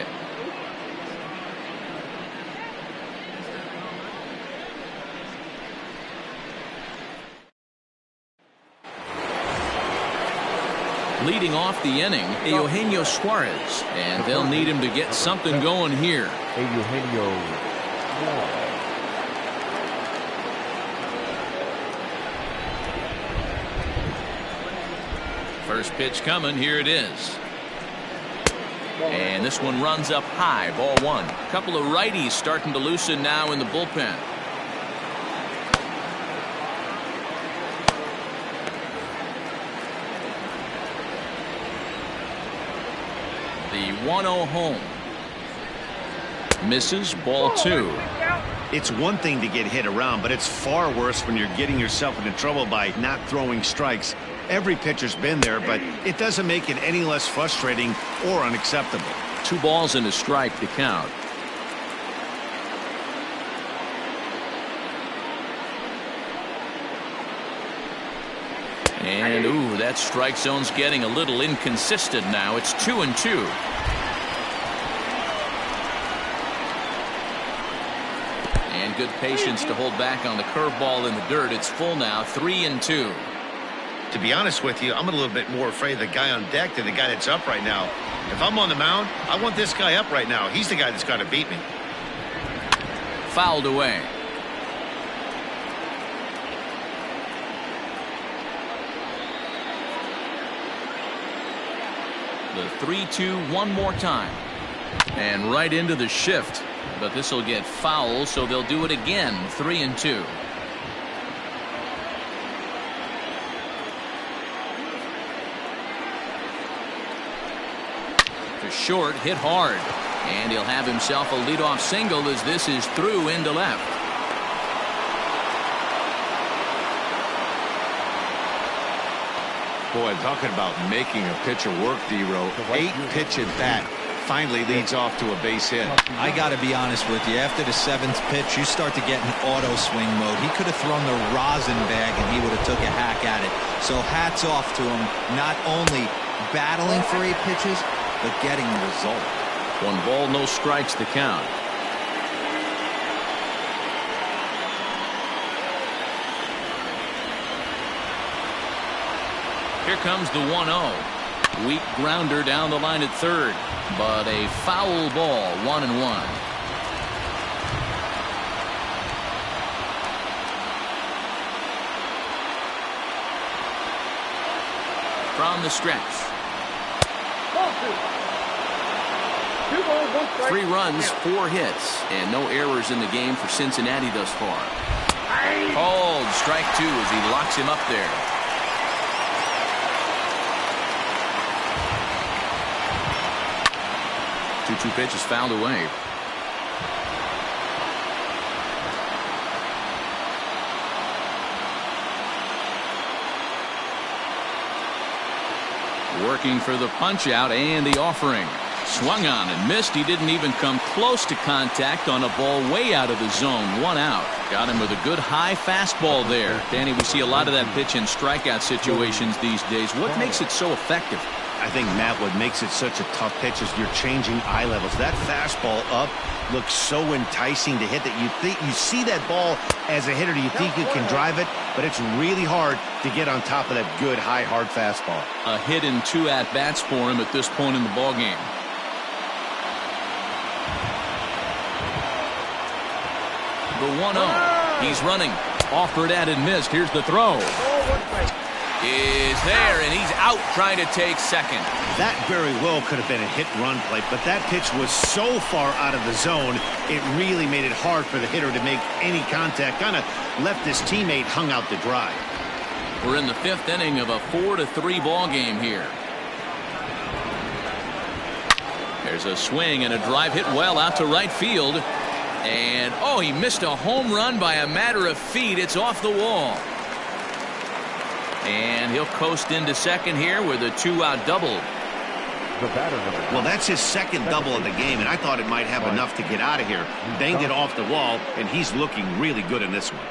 Leading off the inning, Eugenio Suarez, and they'll need him to get something going here. Eugenio Suarez. First pitch coming. Here it is. And this one runs up high. Ball 1. A couple of righties starting to loosen now in the bullpen. The 1-0 home. Misses. Ball 2. It's one thing to get hit around, but it's far worse when you're getting yourself into trouble by not throwing strikes. Every pitcher's been there, but it doesn't make it any less frustrating or unacceptable. 2 balls and a strike to count. And ooh, that strike zone's getting a little inconsistent now. It's 2-2. And good patience to hold back on the curveball in the dirt. It's full now, 3-2. To be honest with you, I'm a little bit more afraid of the guy on deck than the guy that's up right now. If I'm on the mound, I want this guy up right now. He's the guy that's got to beat me. Fouled away. The 3-2 one more time. And right into the shift. But this will get foul, so they'll do it again. 3-2. To short, hit hard. And he'll have himself a leadoff single as this is through into left. Boy, talking about making a pitcher work, D-Row. 8-pitch at bat finally leads off to a base hit. I got to be honest with you. After the 7th pitch, you start to get in auto swing mode. He could have thrown the rosin bag and he would have took a hack at it. So hats off to him, not only battling for 8 pitches, but getting the result. 1 ball, no strikes to count. Here comes the 1-0. Weak grounder down the line at third, but a foul ball, 1-1. From the stretch. 2 balls, 1 strike. 3 runs, 4 hits, and no errors in the game for Cincinnati thus far. Called strike 2 as he locks him up there. 2-2 pitch is fouled away. Working for the punch out and the offering. Swung on and missed. He didn't even come close to contact on a ball way out of the zone. 1 out. Got him with a good high fastball there. Danny, we see a lot of that pitch in strikeout situations these days. What makes it so effective? I think, Matt, what makes it such a tough pitch is you're changing eye levels. That fastball up looks so enticing to hit that you see that ball as a hitter. You think you can drive it, but it's really hard to get on top of that good, high, hard fastball. A hit and 2 at-bats for him at this point in the ballgame. The 1-0. He's running. Offered at and missed. Here's the throw. Is there, and he's out trying to take second. That very well could have been a hit-run play, but that pitch was so far out of the zone, it really made it hard for the hitter to make any contact. Kind of left his teammate hung out to dry. We're in the 5th inning of a 4-3 ball game here. There's a swing and a drive hit well out to right field. And, oh, he missed a home run by a matter of feet. It's off the wall. And he'll coast into second here with a 2-out double. Well, that's his second double of the game, and I thought it might have enough to get out of here. Banged it off the wall, and he's looking really good in this one.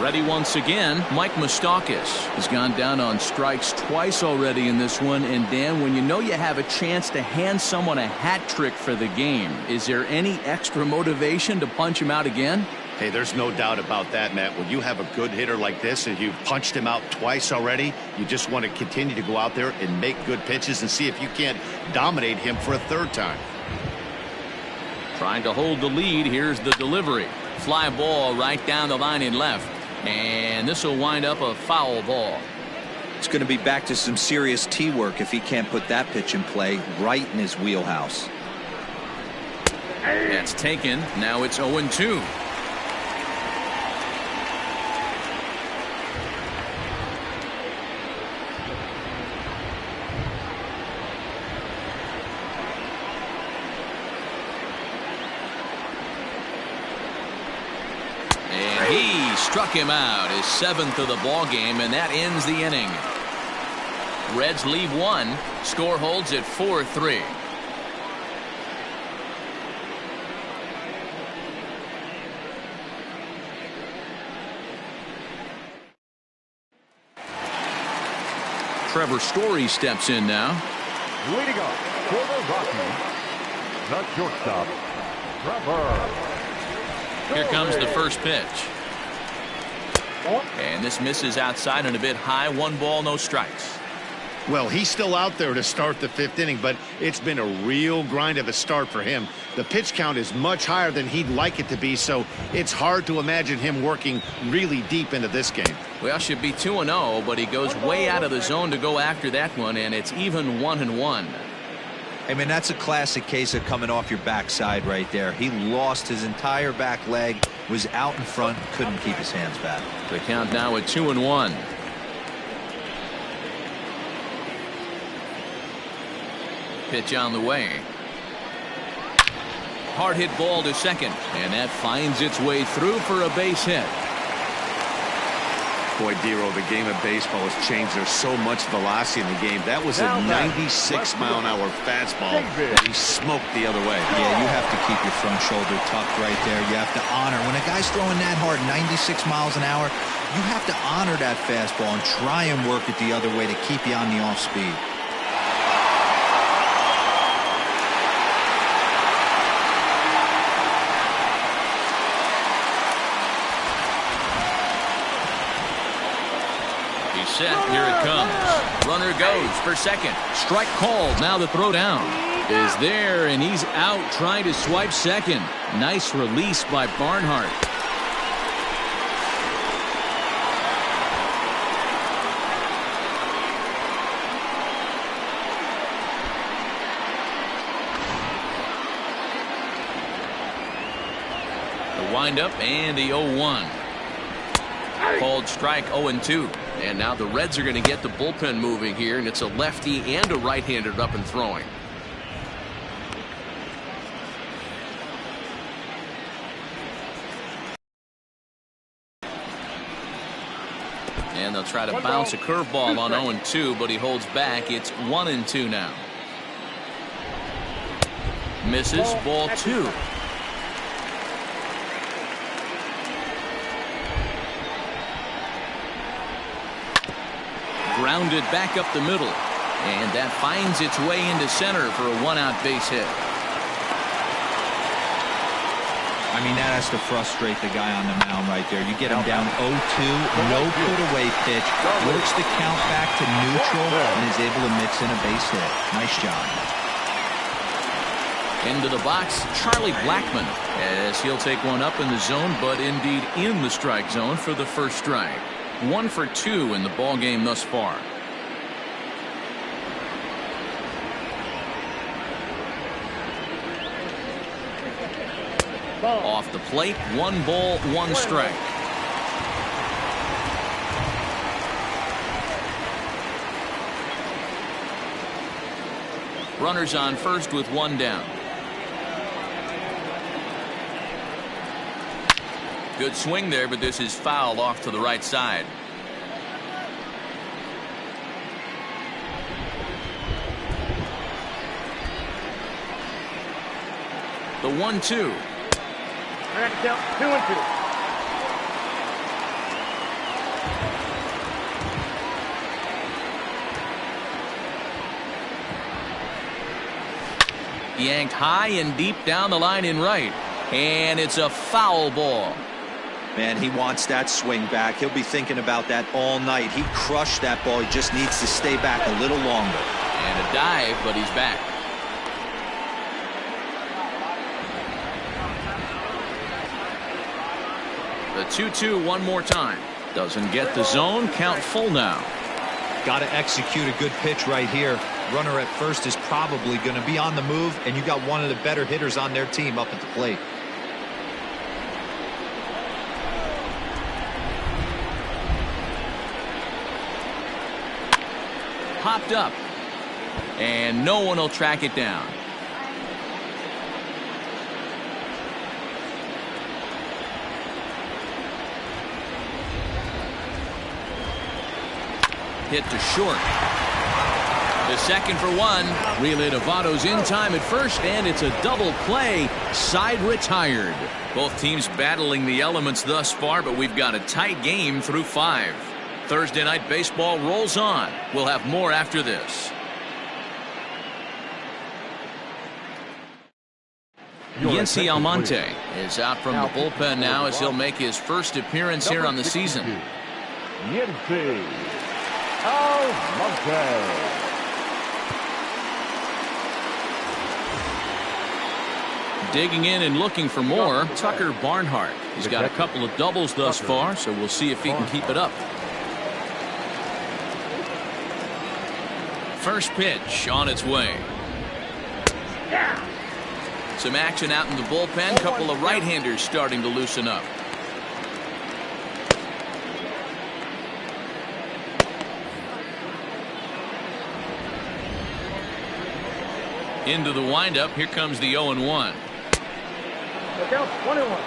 Ready once again, Mike Moustakas has gone down on strikes twice already in this one. And Dan, when you know you have a chance to hand someone a hat trick for the game, is there any extra motivation to punch him out again? Hey, there's no doubt about that, Matt. When you have a good hitter like this and you've punched him out twice already, you just want to continue to go out there and make good pitches and see if you can't dominate him for a 3rd time. Trying to hold the lead. Here's the delivery. Fly ball right down the line in left. And this will wind up a foul ball. It's going to be back to some serious tee work if he can't put that pitch in play right in his wheelhouse. That's taken. Now it's 0-2. struck him out, his 7th of the ball game, and that ends the inning. Reds leave one. Score holds at 4-3. Trevor Story steps in now. Leading off for the Rockies, the shortstop, Trevor. Here comes the first pitch. And this misses outside and a bit high. 1 ball, no strikes. Well, he's still out there to start the 5th inning, but it's been a real grind of a start for him. The pitch count is much higher than he'd like it to be, so it's hard to imagine him working really deep into this game. Well, should be 2-0, but he goes way out of the zone to go after that one, and it's even 1-1. I mean, that's a classic case of coming off your backside right there. He lost his entire back leg, was out in front, couldn't keep his hands back. The count now at 2-1. Pitch on the way. Hard hit ball to second, and that finds its way through for a base hit. Boy, Dero, the game of baseball has changed. There's so much velocity in the game. That was a 96-mile-an-hour fastball that he smoked the other way. Yeah, you have to keep your front shoulder tucked right there. You have to honor. When a guy's throwing that hard, 96 miles an hour, you have to honor that fastball and try and work it the other way to keep you on the off speed. Set. Here it comes. Runner goes for second. Strike called. Now the throw down is there, and he's out trying to swipe second. Nice release by Barnhart. The windup and the 0-1. Called strike 0-2. And now the Reds are going to get the bullpen moving here, and it's a lefty and a right-hander up and throwing. And they'll try to bounce a curveball on 0-2, but he holds back. It's 1-2 now. Misses. Ball 2. Grounded back up the middle, and that finds its way into center for a 1-out base hit. I mean, that has to frustrate the guy on the mound right there. You get him down 0-2, no put away pitch, works the count back to neutral, and is able to mix in a base hit. Nice job. Into the box, Charlie Blackmon, as he'll take one up in the zone, but indeed in the strike zone for the first strike. 1 for 2 in the ball game thus far. Off the plate, 1 ball, 1 strike. Runners on first with 1 down. Good swing there, but this is fouled off to the right side. The 1-2. I got to count 2-2. Yanked high and deep down the line in right. And it's a foul ball. Man, he wants that swing back. He'll be thinking about that all night. He crushed that ball. He just needs to stay back a little longer. And a dive, but he's back. The 2-2 one more time. Doesn't get the zone. Count full now. Got to execute a good pitch right here. Runner at first is probably going to be on the move, and you got one of the better hitters on their team up at the plate. Popped up, and no one will track it down. hit to short. The second for one. Relay to Votto's in time at first, and it's a double play. Side retired. Both teams battling the elements thus far, but we've got a tight game through 5. Thursday night baseball rolls on. We'll have more after this. Yency Almonte is out from the bullpen now as he'll make his first appearance here on the season. Yency Almonte. Digging in and looking for more, Tucker Barnhart. He's got a couple of doubles thus far, so we'll see if he can keep it up. First pitch on its way. Some action out in the bullpen. Couple of right-handers starting to loosen up. Into the windup. Here comes the 0-1. Look out, 1-1.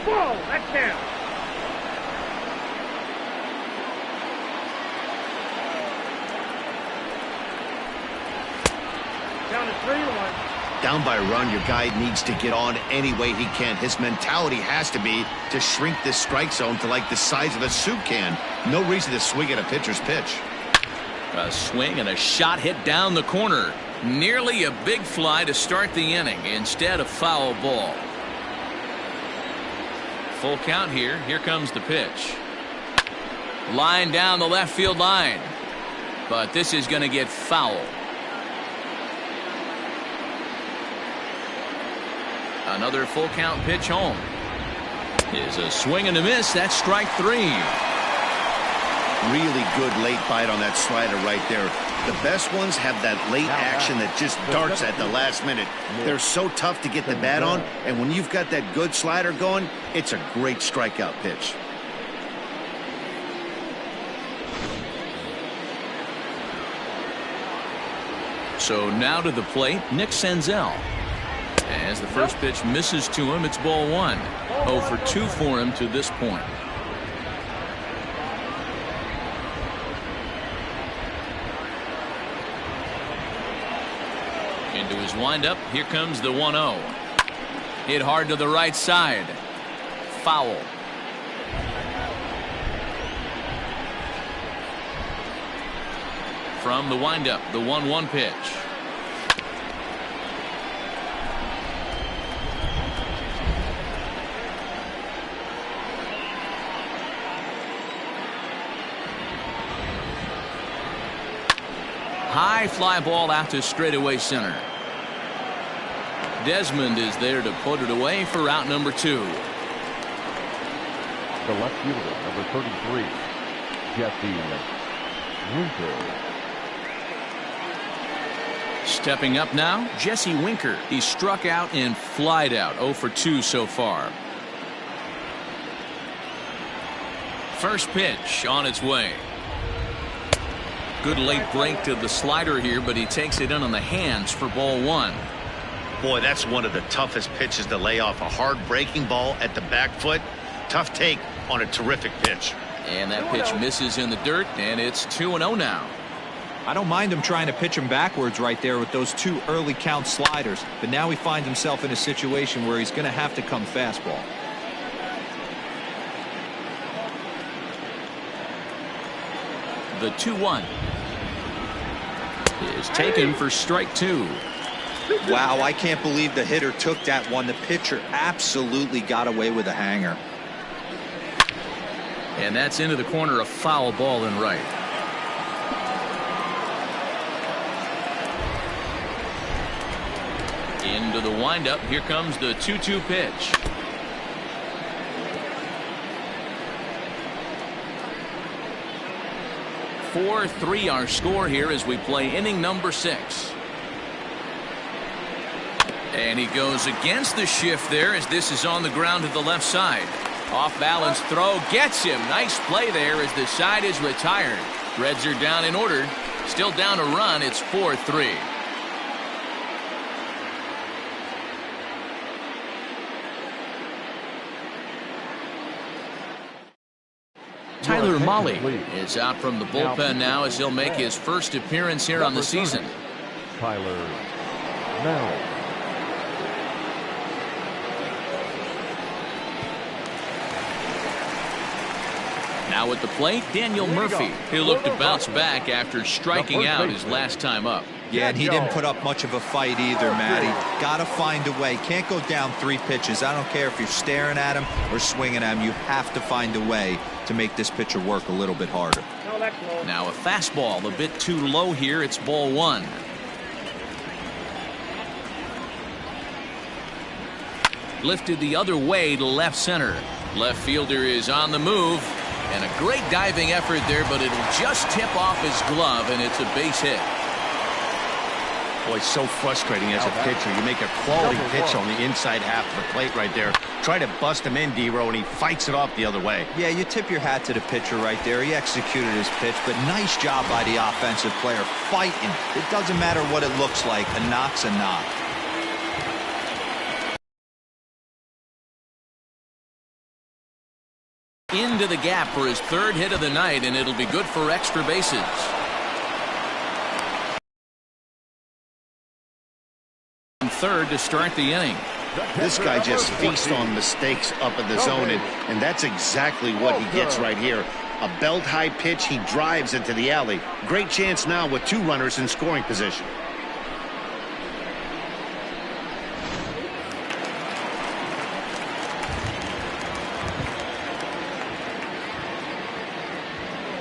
Whoa, that's down. Down to 3-1. Down by a run, your guy needs to get on any way he can. His mentality has to be to shrink this strike zone to like the size of a soup can. No reason to swing at a pitcher's pitch. A swing and a shot hit down the corner. Nearly a big fly to start the inning. Instead, a foul ball. Full count here. Here comes the pitch. Line down the left field line. But this is going to get foul. Another full count pitch home. Is a swing and a miss. That's strike 3. Really good late bite on that slider right there. The best ones have that late action that just darts at the last minute. They're so tough to get the bat on, and when you've got that good slider going, it's a great strikeout pitch. So now to the plate, Nick Senzel. As the first pitch misses to him, it's ball 1. 0 for 2 for him to this point. Into his windup, here comes the 1-0. Hit hard to the right side. Foul. From the windup, the 1-1 pitch. High fly ball out to straightaway center. Desmond is there to put it away for out number 2. The left fielder, number 33, Jesse Winker. Stepping up now, Jesse Winker. He struck out and flied out. 0 for 2 so far. First pitch on its way. Good late break to the slider here, but he takes it in on the hands for ball 1. Boy, that's one of the toughest pitches to lay off. A hard breaking ball at the back foot. Tough take on a terrific pitch. And that pitch misses in the dirt, and it's 2-0 now. I don't mind him trying to pitch him backwards right there with those 2 early count sliders, but now he finds himself in a situation where he's going to have to come fastball. The 2-1 is taken for strike 2. Wow, I can't believe the hitter took that one. The pitcher absolutely got away with a hanger. And that's into the corner, a foul ball and right. Into the windup. Here comes the 2-2 pitch. (4-3) our score here as we play inning number 6. And he goes against the shift there as this is on the ground to the left side. Off balance throw gets him. Nice play there as the side is retired. Reds are down in order. Still down a run. It's 4-3. Tyler Mahle is out from the bullpen now as he'll make his first appearance here on the season. Tyler Mahle. Now at the plate, Daniel Murphy. He'll look to bounce back after striking out his last time up. Yeah, and he didn't put up much of a fight either, Matty. Got to find a way. Can't go down 3 pitches. I don't care if you're staring at him or swinging at him. You have to find a way to make this pitcher work a little bit harder. Now a fastball a bit too low here. It's ball 1. Lifted the other way to left center. Left fielder is on the move. And a great diving effort there, but it'll just tip off his glove, and it's a base hit. Boy, so frustrating as a pitcher. You make a quality pitch on the inside half of the plate right there. Try to bust him in, D-Row, and he fights it off the other way. Yeah, you tip your hat to the pitcher right there. He executed his pitch, but nice job by the offensive player fighting. It doesn't matter what it looks like. A knock's a knock. Into the gap for his 3rd hit of the night, and it'll be good for extra bases. Third to start the inning. This guy just feasts on mistakes up in the zone, and that's exactly what he gets right here. A belt-high pitch, he drives into the alley. Great chance now with 2 runners in scoring position.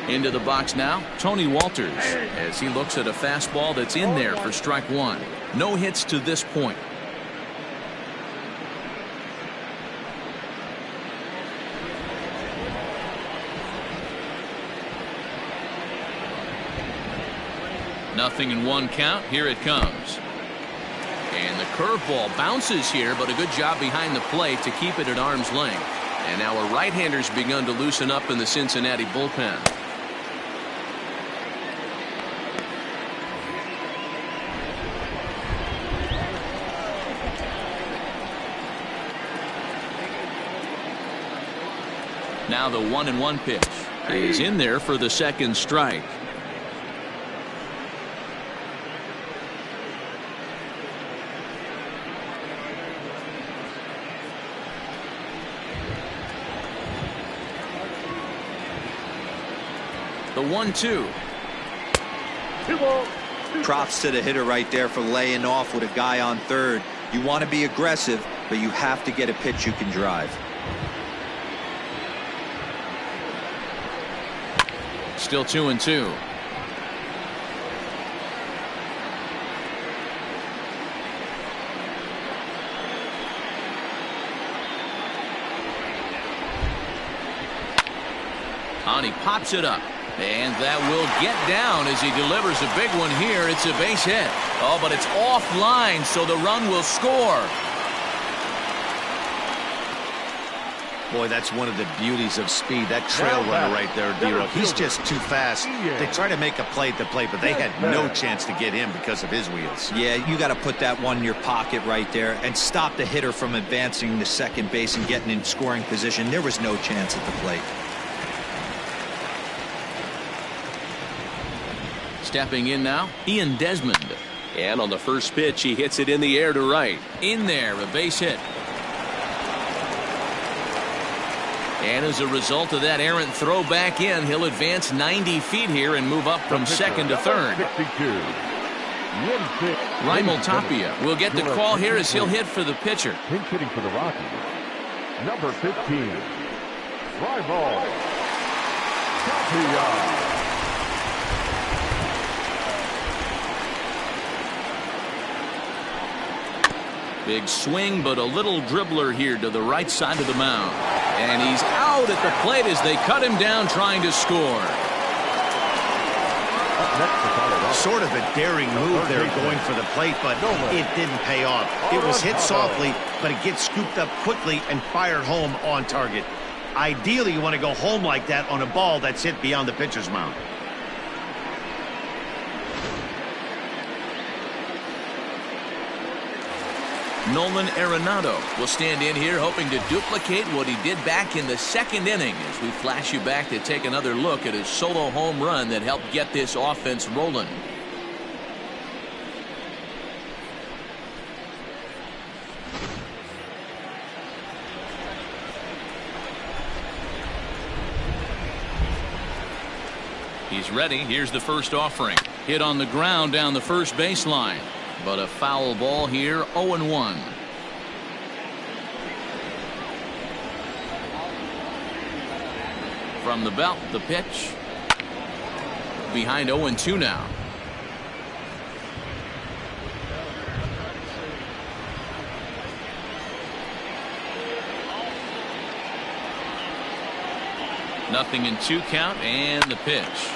Into the box now, Tony Walters, as he looks at a fastball that's in there for strike 1. No hits to this point. Nothing in 1 count. Here it comes. And the curveball bounces here, but a good job behind the plate to keep it at arm's length. And now a right-hander's begun to loosen up in the Cincinnati bullpen. Now the 1-1 pitch is in there for the 2nd strike. The 1-2. Props to the hitter right there for laying off with a guy on third. You want to be aggressive, but you have to get a pitch you can drive. Still 2-2. And he pops it up. And that will get down as he delivers a big one here. It's a base hit. Oh, but it's offline, so the run will score. Boy, that's one of the beauties of speed. That trail runner right there, D-Row. He's just too fast. They try to make a play at the plate, but they had no chance to get him because of his wheels. Yeah, you got to put that one in your pocket right there and stop the hitter from advancing to second base and getting in scoring position. There was no chance at the plate. Stepping in now, Ian Desmond. And on the first pitch, he hits it in the air to right. In there, a base hit. And as a result of that errant throw back in, he'll advance 90 feet here and move up from 2nd to 3rd. Raimel Tapia will get the call here as he'll hit for the pitcher. Pinch hitting for the Rockies. Number 15, Raimel Tapia. Big swing, but a little dribbler here to the right side of the mound. And he's out at the plate as they cut him down trying to score. Sort of a daring move there going for the plate, but it didn't pay off. It was hit softly, but it gets scooped up quickly and fired home on target. Ideally, you want to go home like that on a ball that's hit beyond the pitcher's mound. Nolan Arenado will stand in here hoping to duplicate what he did back in the second inning as we flash you back to take another look at his solo home run that helped get this offense rolling. He's ready. Here's the first offering. Hit on the ground down the first baseline. But a foul ball here, 0-1. From the belt, the pitch. Behind 0-2 now. Nothing in 2 count, and the pitch.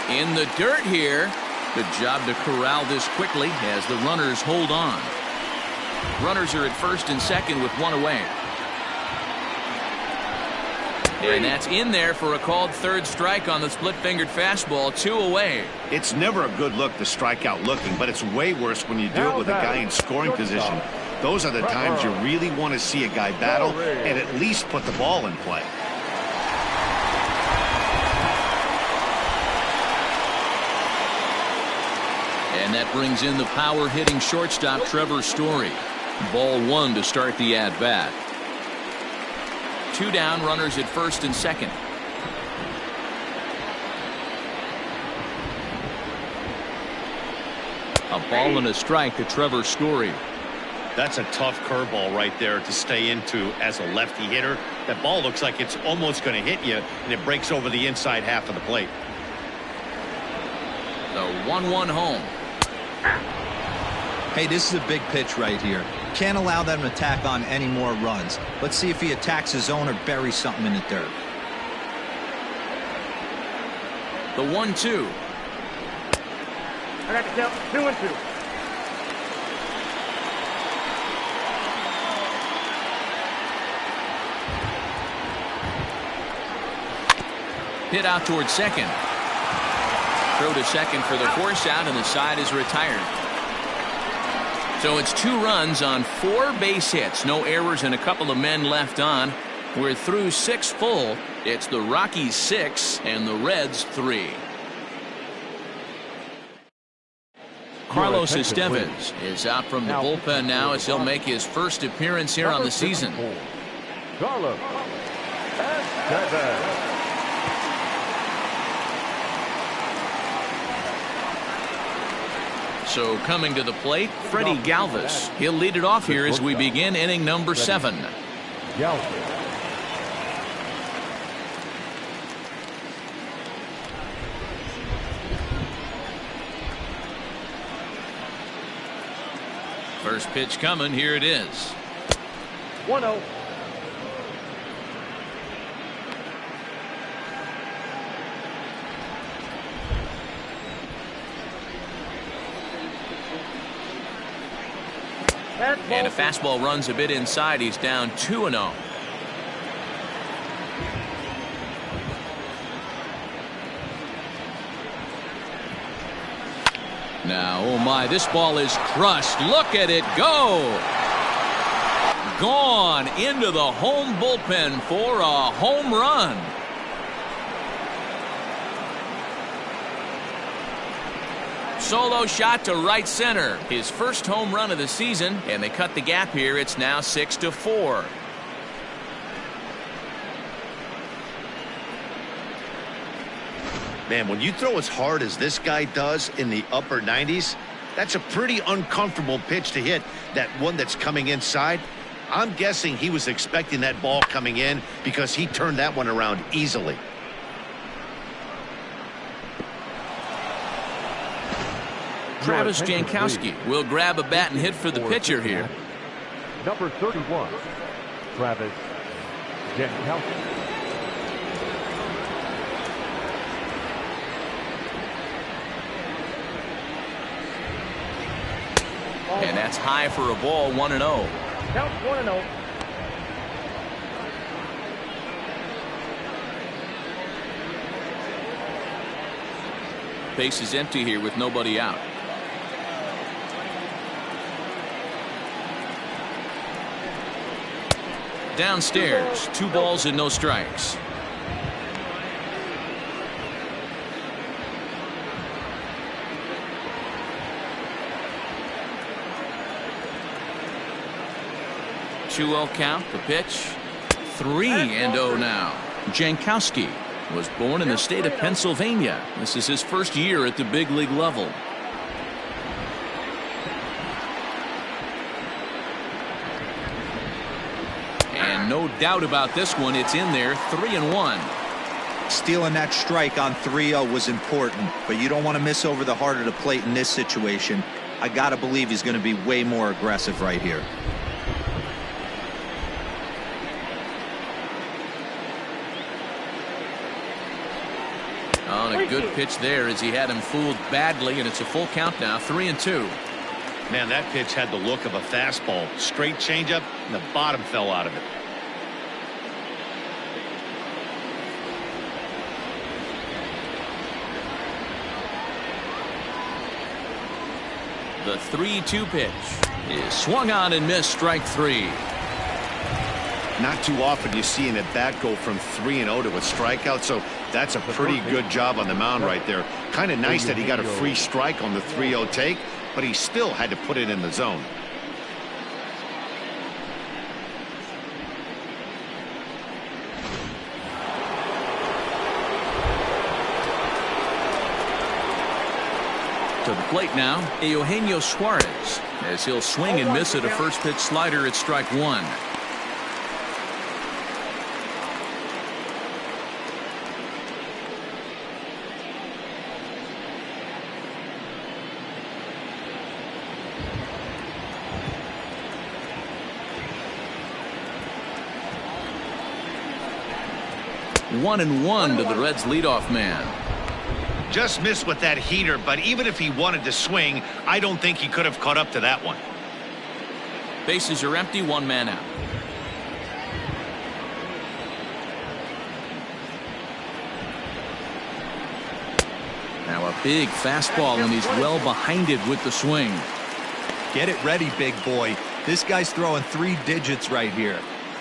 In the dirt here. Good job to corral this quickly as the runners hold on. Runners are at first and second with 1 away. And that's in there for a called third strike on the split-fingered fastball. 2 away. It's never a good look to strike out looking, but it's way worse when you do it with a guy in scoring position. Those are the times you really want to see a guy battle and at least put the ball in play. And that brings in the power-hitting shortstop Trevor Story. Ball 1 to start the at-bat. 2 down, runners at first and second. A ball and a strike to Trevor Story. That's a tough curveball right there to stay into as a lefty hitter. That ball looks like it's almost going to hit you, and it breaks over the inside half of the plate. The 1-1 home. Hey, this is a big pitch right here. Can't allow them to tack on any more runs. Let's see if he attacks his own or buries something in the dirt. The 1-2. I got the count 2-2. Hit out towards second. Throw to second for the force out, and the side is retired. So it's 2 runs on 4 base hits. No errors and a couple of men left on. We're through 6 full. It's the Rockies 6 and the Reds 3. Carlos Estevez is out from the bullpen now as he'll make his first appearance here on the season. Carlos Estevez. So coming to the plate, Freddie Galvis. He'll lead it off here as we begin inning number 7. Galvis. First pitch coming. Here it is. 1-0. And a fastball runs a bit inside. He's down 2-0. Now, oh my, this ball is crushed. Look at it go. Gone into the home bullpen for a home run. Solo shot to right center. His first home run of the season, and they cut the gap here. It's now 6-4. Man, when you throw as hard as this guy does in the upper 90s, that's a pretty uncomfortable pitch to hit. That one that's coming inside, I'm guessing he was expecting that ball coming in because he turned that one around easily. Travis Jankowski will grab a bat and hit for the pitcher here. Number 31, Travis Jankowski. And that's high for a ball, 1-0. Count 1-0. Base is empty here with nobody out. Downstairs, 2 balls and no strikes. Two-0 count, the pitch. 3-0 now. Jankowski was born in the state of Pennsylvania. This is his first year at the big league level. And no doubt about this one, it's in there. 3-1. Stealing that strike on 3-0 was important, but you don't want to miss over the heart of the plate in this situation. I gotta believe he's going to be way more aggressive right here. On a good pitch there as he had him fooled badly, and it's a full count now. 3-2. Man, that pitch had the look of a fastball. Straight changeup, and the bottom fell out of it. The 3-2 pitch is swung on and missed. Strike 3. Not too often you see an at-bat go from 3-0 to a strikeout, so that's a pretty good job on the mound right there. Kind of nice that he got a free strike on the 3-0 take, but he still had to put it in the zone. To the plate now, Eugenio Suarez, as he'll swing and miss at a first pitch slider at strike 1. One and one to the Reds leadoff man. Just missed with that heater, but even if he wanted to swing, I don't think he could have caught up to that one. Bases are empty, 1 man out. Now a big fastball, and he's well behind it with the swing. Get it ready, big boy. This guy's throwing 3 digits right here.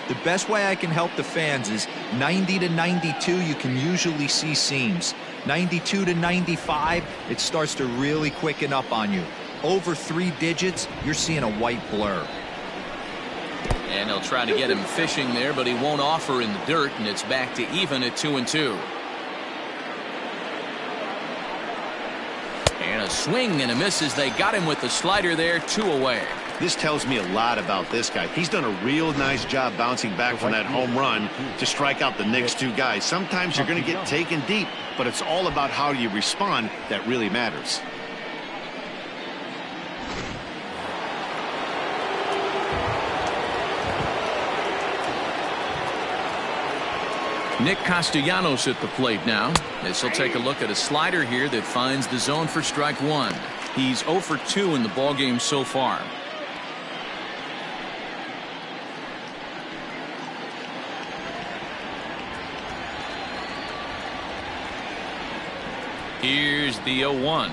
The best way I can help the fans is 90 to 92, you can usually see seams. 92 to 95, it starts to really quicken up on you. Over 3 digits, you're seeing a white blur. And he'll try to get him fishing there, but he won't offer in the dirt, and it's back to even at 2-2. And a swing and a miss as they got him with the slider there. 2 away. This tells me a lot about this guy. He's done a real nice job bouncing back from that home run to strike out the next 2 guys. Sometimes you're going to get taken deep, but it's all about how you respond that really matters. Nick Castellanos at the plate now, as he'll take a look at a slider here that finds the zone for strike 1. He's 0 for 2 in the ballgame so far. Here's the 0-1.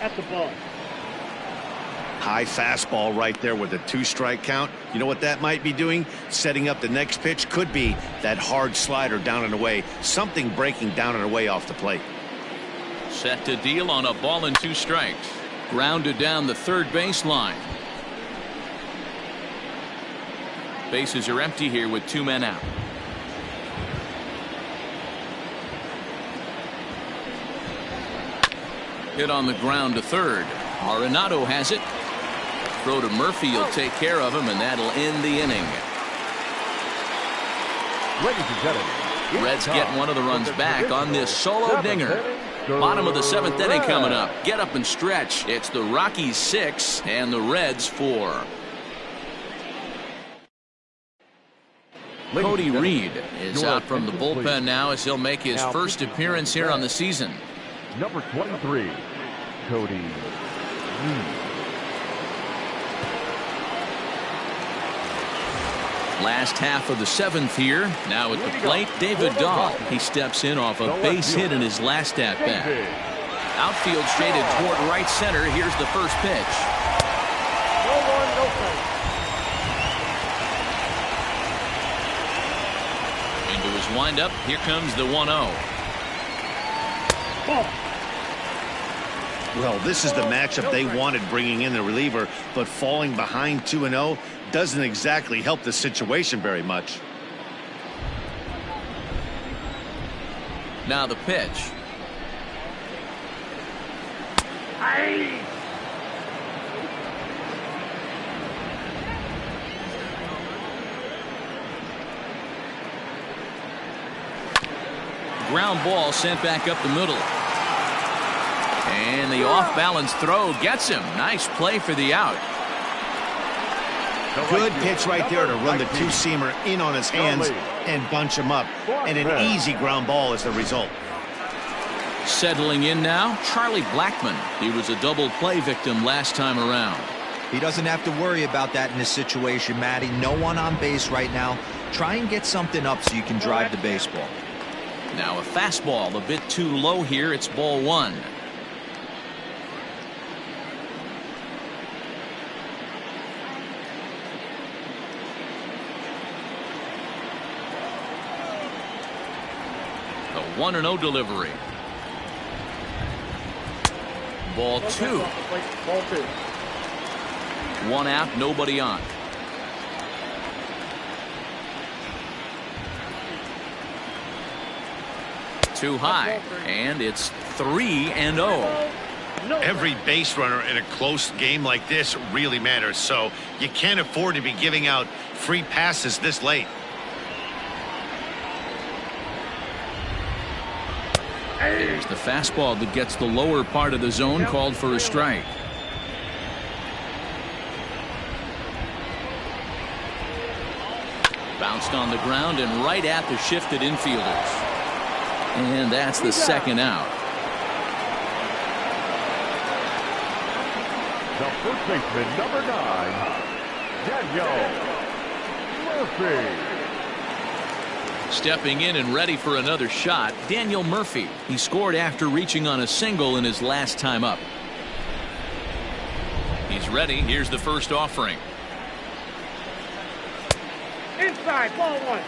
At the ball. High fastball right there with a 2-strike count. You know what that might be doing? Setting up the next pitch. Could be that hard slider down and away. Something breaking down and away off the plate. Set to deal on a ball and 2 strikes. Grounded down the third baseline. Bases are empty here with 2 men out. Hit on the ground to third. Arenado has it. Throw to Murphy will take care of him, and that'll end the inning. Ladies and gentlemen, Reds get one of the runs back on this solo dinger. Bottom of the 7th inning coming up. Get up and stretch. It's the Rockies 6 and the Reds 4. Cody Reed is out from the bullpen now as he'll make his first appearance here on the season. Number 23, Cody Reed. Last half of the seventh here. Now at the plate, David Dahl. He steps in off a base hit in his last at bat. Outfield shaded toward right center. Here's the first pitch. No one, no play. Into his windup. Here comes the 1-0. Well, this is the matchup they wanted, bringing in the reliever, but falling behind 2-0 doesn't exactly help the situation very much. Now the pitch. Ground ball sent back up the middle. And the off-balance throw gets him. Nice play for the out. Good pitch right there to run the two-seamer in on his hands and bunch him up. And an easy ground ball is the result. Settling in now, Charlie Blackmon. He was a double play victim last time around. He doesn't have to worry about that in this situation, Matty. No one on base right now. Try and get something up so you can drive the baseball. Now a fastball a bit too low here. It's ball one. The 1-0 delivery. Ball two. Ball two. One out, nobody on. Too high, and it's 3-0. Every base runner in a close game like this really matters, so you can't afford to be giving out free passes this late. There's the fastball that gets the lower part of the zone, called for a strike. Bounced on the ground and right at the shifted infielders. And that's the second out. The first baseman, number 9, Daniel Murphy. Stepping in and ready for another shot, Daniel Murphy. He scored after reaching on a single in his last time up. He's ready. Here's the first offering. Inside, ball one.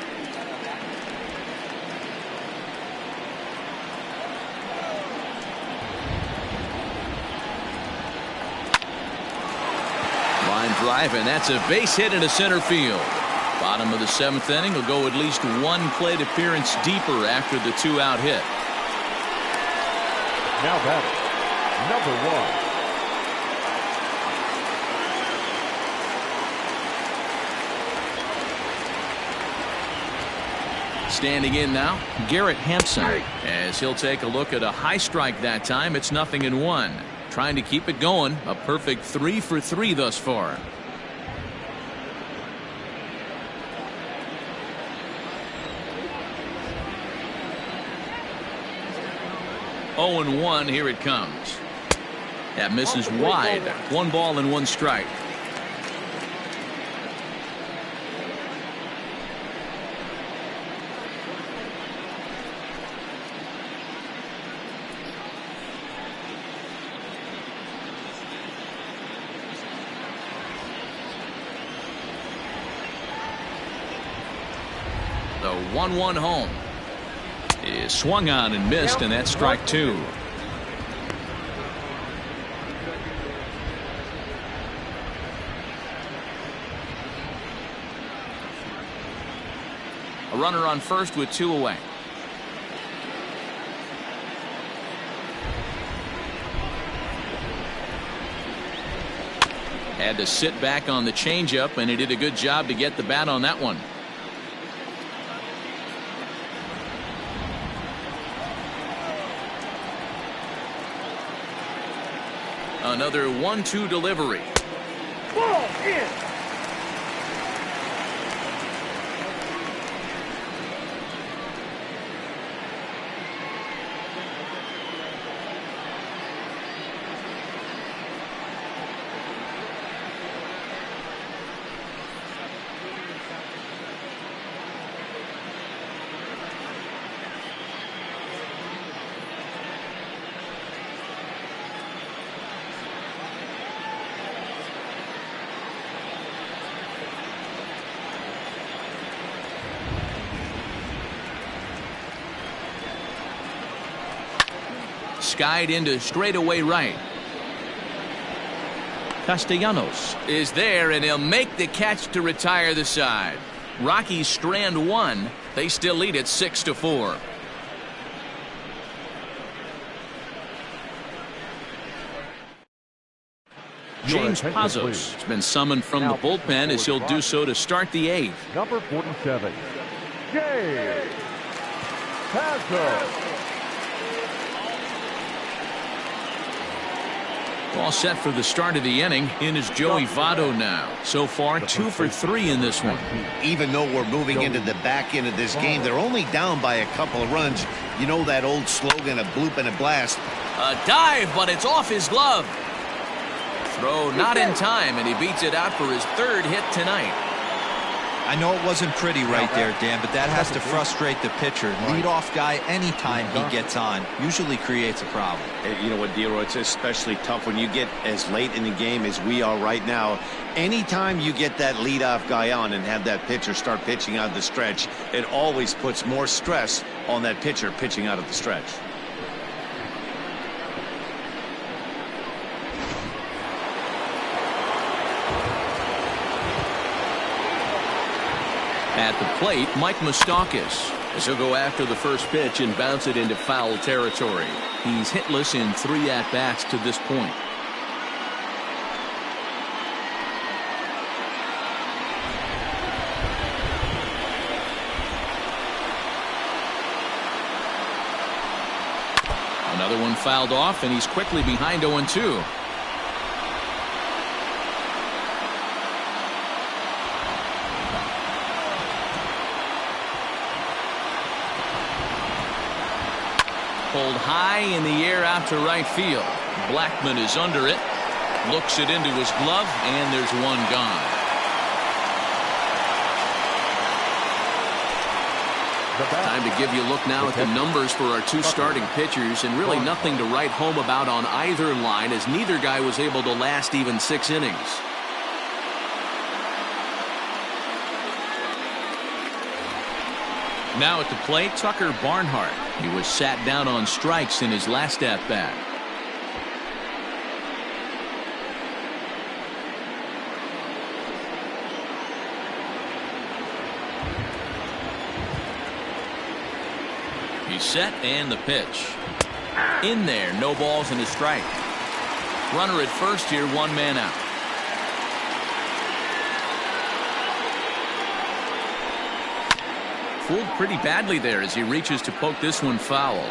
Line drive, and that's a base hit into center field. Bottom of the seventh inning will go at least one plate appearance deeper after the two-out hit. Now batting, number 1. Standing in now, Garrett Hampson, as he'll take a look at a high strike that time. It's 0-1. Trying to keep it going. A perfect 3 for 3 thus far. Oh, 0-1. Here it comes. That misses wide. 1 ball and 1 strike. The 1-1 home is swung on and missed, and that's strike 2. A runner on first with 2 away. Had to sit back on the changeup, and he did a good job to get the bat on that one. Another 1-2 delivery. Ball in. skied into straightaway right. Castellanos is there, and he'll make the catch to retire the side. Rockies strand one. They still lead it 6-4. James Pazos has been summoned from the bullpen as he'll do so to start the 8th. Number 47, James Pazos. All set for the start of the inning. In is Joey Votto now. So far, 2 for 3 in this one. Even though we're moving into the back end of this game, they're only down by a couple of runs. You know that old slogan, a bloop and a blast. A dive, but it's off his glove. Throw not in time, and he beats it out for his 3rd hit tonight. I know it wasn't pretty right there, Dan, but that has to frustrate the pitcher. Leadoff guy, anytime he gets on, usually creates a problem. You know what, Dero, it's especially tough when you get as late in the game as we are right now. Anytime you get that leadoff guy on and have that pitcher start pitching out of the stretch, it always puts more stress on that pitcher pitching out of the stretch. At the plate, Mike Moustakas, as he'll go after the first pitch and bounce it into foul territory. He's hitless in 3 at-bats to this point. Another one fouled off, and he's quickly behind 0-2. Pulled high in the air out to right field. Blackman is under it. Looks it into his glove, and there's one gone. Time to give you a look now at the numbers for our 2 starting pitchers, and really nothing to write home about on either line, as neither guy was able to last even 6 innings. Now at the plate, Tucker Barnhart. He was sat down on strikes in his last at-bat. He's set, and the pitch. In there, no balls and a strike. Runner at first here, 1 man out. Fooled pretty badly there as he reaches to poke this one foul.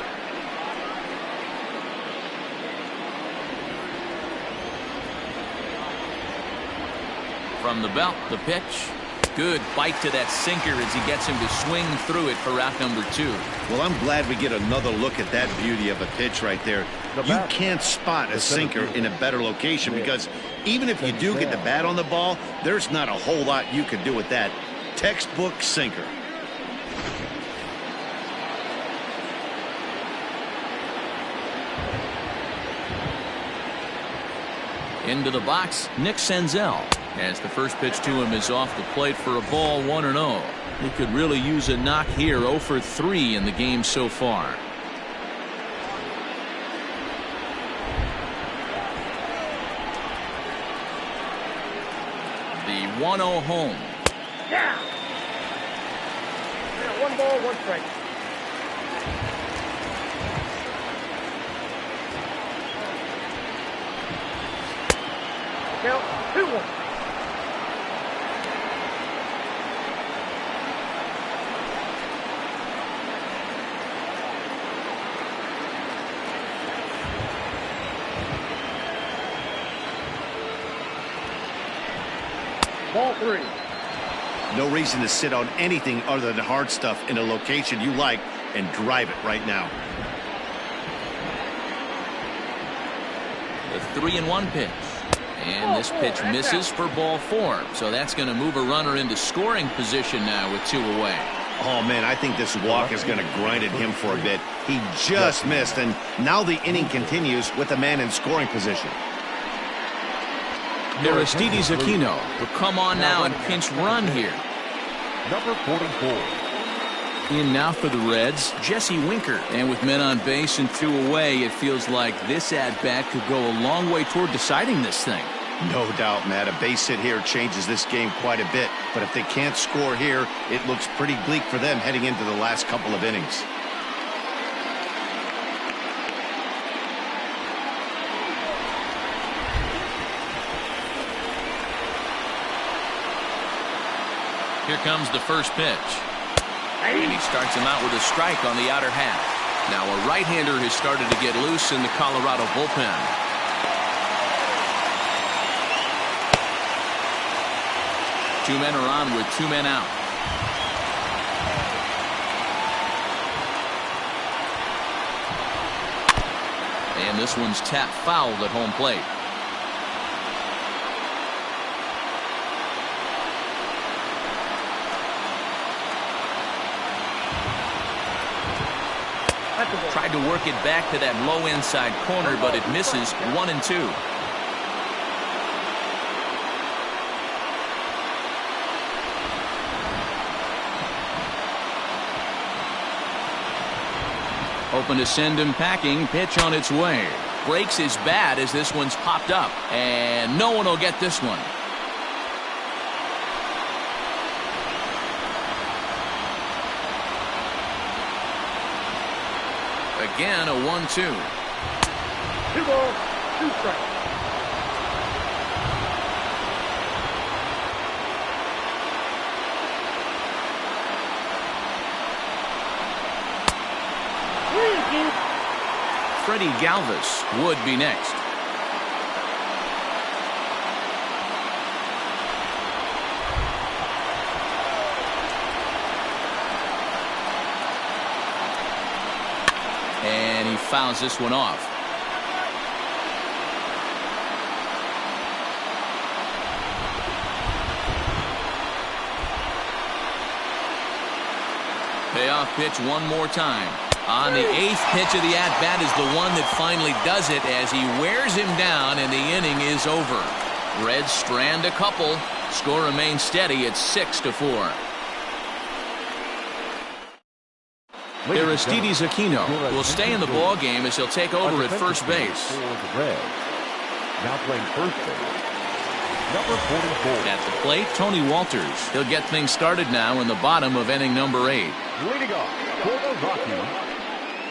From the belt, the pitch. Good bite to that sinker as he gets him to swing through it for out number 2. Well, I'm glad we get another look at that beauty of a pitch right there. You can't spot a sinker in a better location, because even if you do get the bat on the ball, there's not a whole lot you can do with that. Textbook sinker. Into the box, Nick Senzel, as the first pitch to him is off the plate for a ball, 1-0. He could really use a knock here. 0 for 3 in the game so far. The 1-0 home. Yeah. 1 ball, 1 strike. Count 2-1. Ball 3. No reason to sit on anything other than hard stuff in a location you like, and drive it right now. The 3-1 pitch. And this pitch misses for ball 4. So that's going to move a runner into scoring position now with 2 away. Oh, man, I think this walk is going to grind at him for a bit. He just missed, and now the inning continues with a man in scoring position. Aristides Aquino will come on now and pinch run here. Number 44, In now for the Reds, Jesse Winker. And with men on base and 2 away, it feels like this at-bat could go a long way toward deciding this thing. No doubt, Matt. A base hit here changes this game quite a bit. But if they can't score here, it looks pretty bleak for them heading into the last couple of innings. Here comes the first pitch. And he starts him out with a strike on the outer half. Now a right-hander has started to get loose in the Colorado bullpen. Two men are on with 2 men out. And this one's tapped foul at home plate. Tried to work it back to that low inside corner, but it misses. 1-2. Open to send him packing. Pitch on its way. Breaks his bat as this one's popped up. And no one will get this one. Again, a 1-2. 2 balls, 2 strikes. Freddie Galvis would be next. And he fouls this one off. Payoff pitch one more time. On the 8th pitch of the at-bat is the one that finally does it as he wears him down and the inning is over. Reds strand a couple. Score remains steady at 6-4. Aristides Aquino will stay in the ball game as he'll take over at first base. Now playing first base, number 44. At the plate, Tony Walters. He'll get things started now in the bottom of inning number 8. Leading off for the Rockies,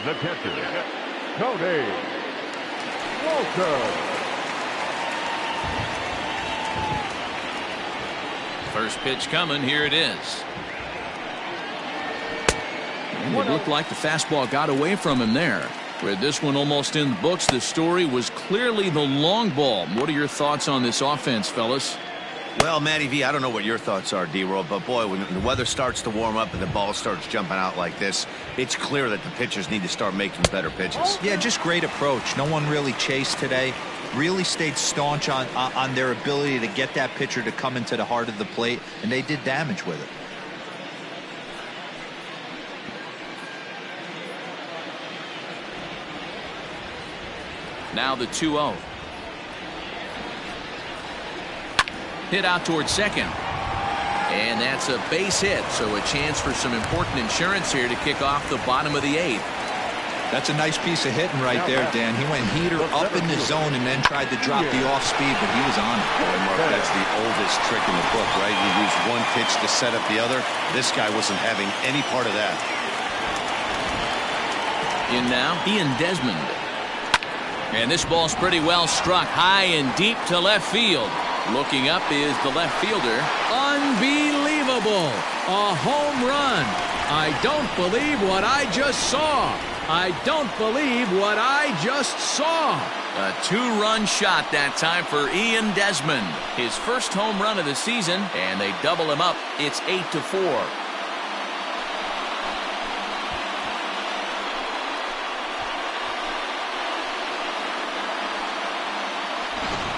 the catcher, Tony Walters. First pitch coming. Here it is. And it looked like the fastball got away from him there. With this one almost in the books, the story was clearly the long ball. What are your thoughts on this offense, fellas? Well, Matty V, I don't know what your thoughts are, D-Roll, but boy, when the weather starts to warm up and the ball starts jumping out like this, it's clear that the pitchers need to start making better pitches. Yeah, just great approach. No one really chased today. Really stayed staunch on their ability to get that pitcher to come into the heart of the plate, and they did damage with it. Now the 2-0. Hit out towards second. And that's a base hit, so a chance for some important insurance here to kick off the bottom of the 8th. That's a nice piece of hitting right there, Dan. He went heater up in the zone and then tried to drop the off speed, but he was on it. Boy, Mark, that's the oldest trick in the book, right? You use one pitch to set up the other. This guy wasn't having any part of that. In now, Ian Desmond. And this ball's pretty well struck high and deep to left field. Looking up is the left fielder. Unbelievable! A home run. I don't believe what I just saw. I don't believe what I just saw. A 2-run shot that time for Ian Desmond. His first home run of the season, and they double him up. It's 8-4.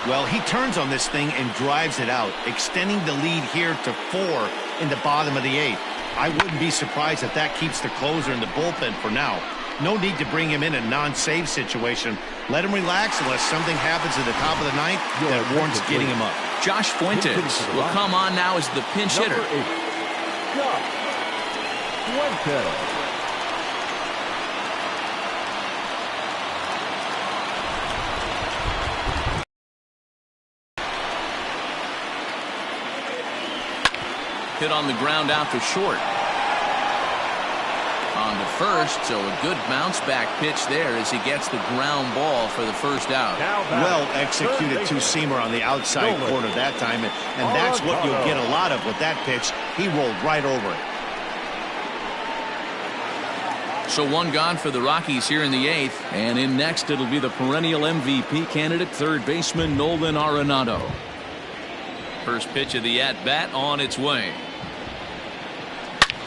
Well, he turns on this thing and drives it out, extending the lead here to 4 in the bottom of the 8th. I wouldn't be surprised if that keeps the closer in the bullpen for now. No need to bring him in a non-save situation. Let him relax unless something happens at the top of the 9th that warrants getting him up. Josh Fuentes will come on now as the pinch hitter. Fuentes. Hit on the ground out to short. On to first, so a good bounce back pitch there as he gets the ground ball for the first out. Well executed two-seamer on the outside corner that time, and that's what you'll get a lot of with that pitch. He rolled right over it. So one gone for the Rockies here in the 8th, and in next it'll be the perennial MVP candidate, third baseman Nolan Arenado. First pitch of the at-bat on its way.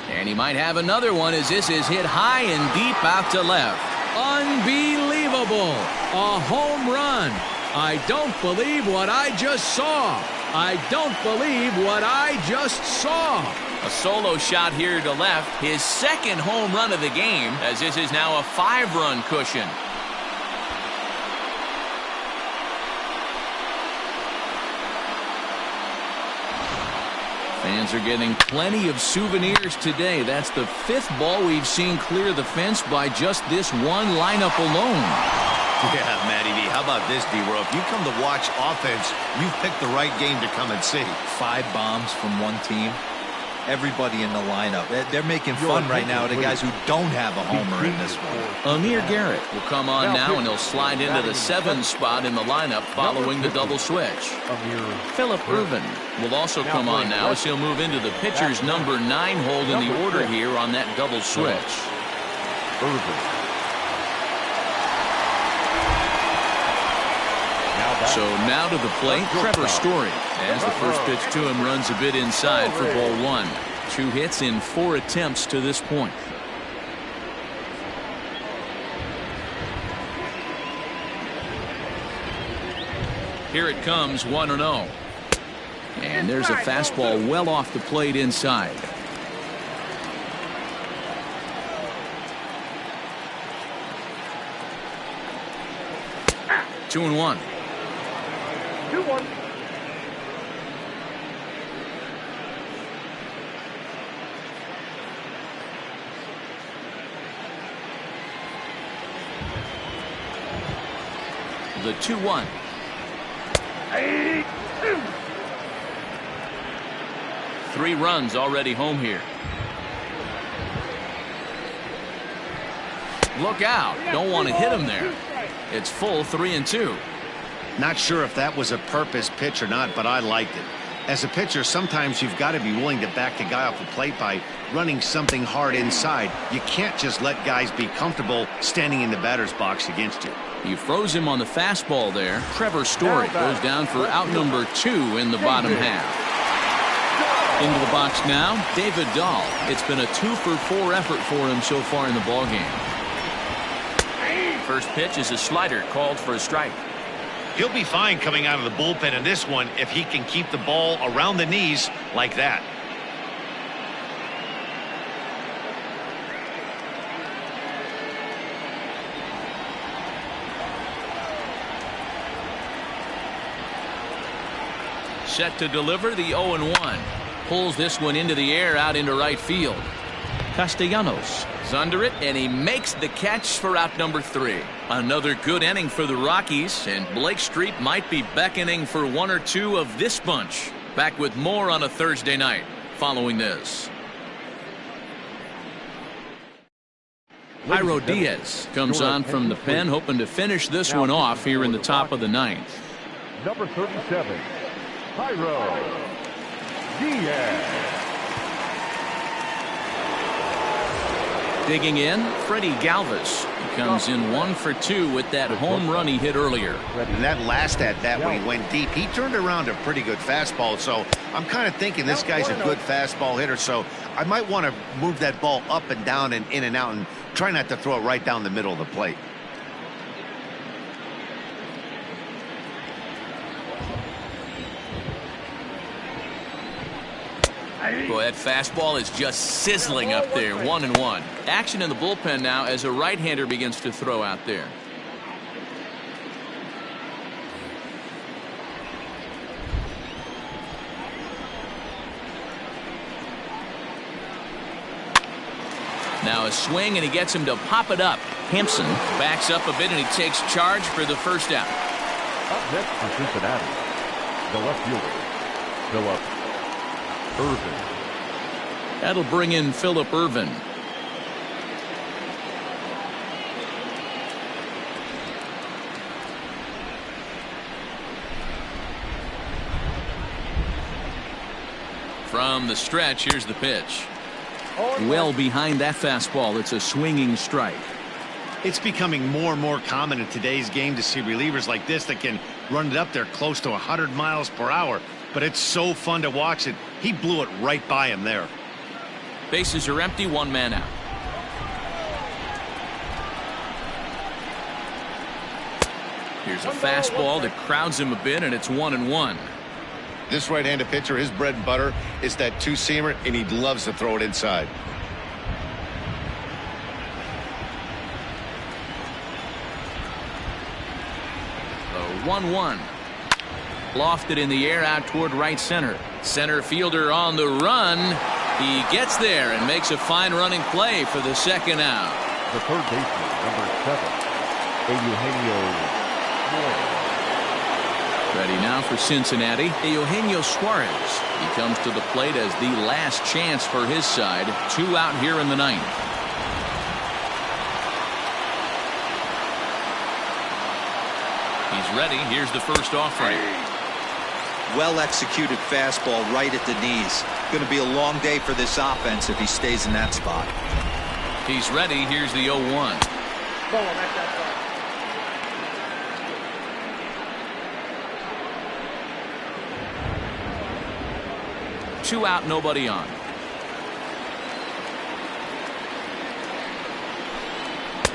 And he might have another one as this is hit high and deep out to left. Unbelievable. A home run. I don't believe what I just saw. I don't believe what I just saw. A solo shot here to left. His second home run of the game, as this is now a 5-run cushion. Fans are getting plenty of souvenirs today. That's the 5th ball we've seen clear the fence by just this one lineup alone. Yeah, Matty V. How about this, D-Row? If you come to watch offense, you've picked the right game to come and see. 5 bombs from one team. Everybody in the lineup. They're making fun right now of the guys who don't have a homer in this one. Amir Garrett will come on now, and he'll slide into the 7 spot in the lineup following the double switch. Phillip Ervin will also come on now as he'll move into the pitcher's number 9 hold in the order here on that double switch. So now to the plate, Trevor Story, as the first pitch to him runs a bit inside for ball 1. 2 hits in 4 attempts to this point. Here it comes, 1-0. And there's a fastball well off the plate inside. Two and one. 2-1. The 2-1. 3 runs already home here. Look out. Don't want to hit him there. It's full 3-2. Not sure if that was a purpose pitch or not, but I liked it. As a pitcher, sometimes you've got to be willing to back the guy off the plate by running something hard inside. You can't just let guys be comfortable standing in the batter's box against you. He froze him on the fastball there. Trevor Story goes down for out number 2 in the bottom half. Into the box now, David Dahl. It's been a 2-for-4 effort for him so far in the ballgame. First pitch is a slider called for a strike. He'll be fine coming out of the bullpen in this one if he can keep the ball around the knees like that. Set to deliver the 0-1. Pulls this one into the air out into right field. Castellanos is under it, and he makes the catch for out number 3. Another good inning for the Rockies, and Blake Street might be beckoning for 1 or 2 of this bunch. Back with more on a Thursday night following this. Jairo Diaz comes on from the pen, hoping to finish this one off here in the top of the 9th. Number 37, Jairo Diaz. Digging in, Freddie Galvis. He comes in 1 for 2 with that home run he hit earlier. And that last at bat when he went deep, he turned around a pretty good fastball. So I'm kind of thinking this guy's a good fastball hitter. So I might want to move that ball up and down and in and out and try not to throw it right down the middle of the plate. Boy, that fastball is just sizzling up there. 1-1. Action in the bullpen now as a right-hander begins to throw out there. Now a swing, and he gets him to pop it up. Hampson backs up a bit, and he takes charge for the first out. Up next for Cincinnati, the left fielder, Philip Irvin. That'll bring in Philip Irvin. From the stretch, here's the pitch. Well behind that fastball. It's a swinging strike. It's becoming more and more common in today's game to see relievers like this that can run it up there close to 100 miles per hour. But it's so fun to watch it. He blew it right by him there. Bases are empty, one man out. Here's a fastball that crowds him a bit, and it's 1-1. This right-handed pitcher, his bread and butter is that two-seamer, and he loves to throw it inside. The 1-1. Lofted in the air out toward right center. Center fielder on the run. He gets there and makes a fine running play for the second out. The third baseman, number 7, Eugenio. Ready now for Cincinnati, Eugenio Suarez. He comes to the plate as the last chance for his side. 2 out here in the ninth. He's ready. Here's the first offering. Well executed fastball right at the knees. Going to be a long day for this offense if he stays in that spot. He's ready. Here's the 0-1. 2 out, nobody on.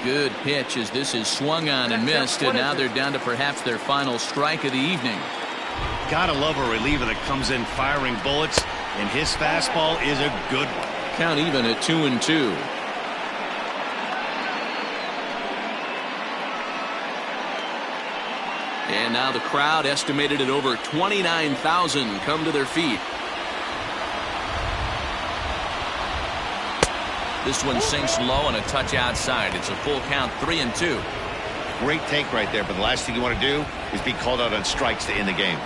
Good pitch as this is swung on and missed, and now they're down to perhaps their final strike of the evening. Gotta love a reliever that comes in firing bullets, and his fastball is a good one. Count even at 2-2. And now the crowd, estimated at over 29,000, come to their feet. This one sinks low and a touch outside. It's a full count, 3-2. Great take right there, but the last thing you want to do is be called out on strikes to end the game.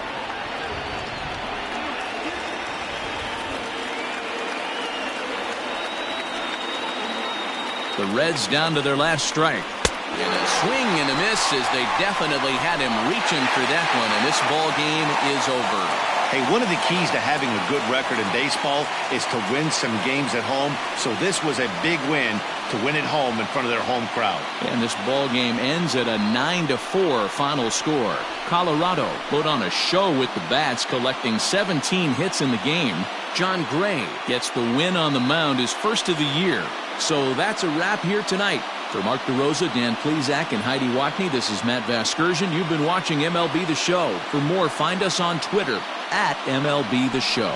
The Reds down to their last strike. And a swing and a miss as they definitely had him reaching for that one, and this ball game is over. Hey, one of the keys to having a good record in baseball is to win some games at home. So this was a big win to win at home in front of their home crowd. And this ball game ends at a 9-4 final score. Colorado put on a show with the bats, collecting 17 hits in the game. John Gray gets the win on the mound, his first of the year. So that's a wrap here tonight. For Mark DeRosa, Dan Plesac, and Heidi Watney, this is Matt Vasgersian. You've been watching MLB The Show. For more, find us on Twitter at MLB The Show.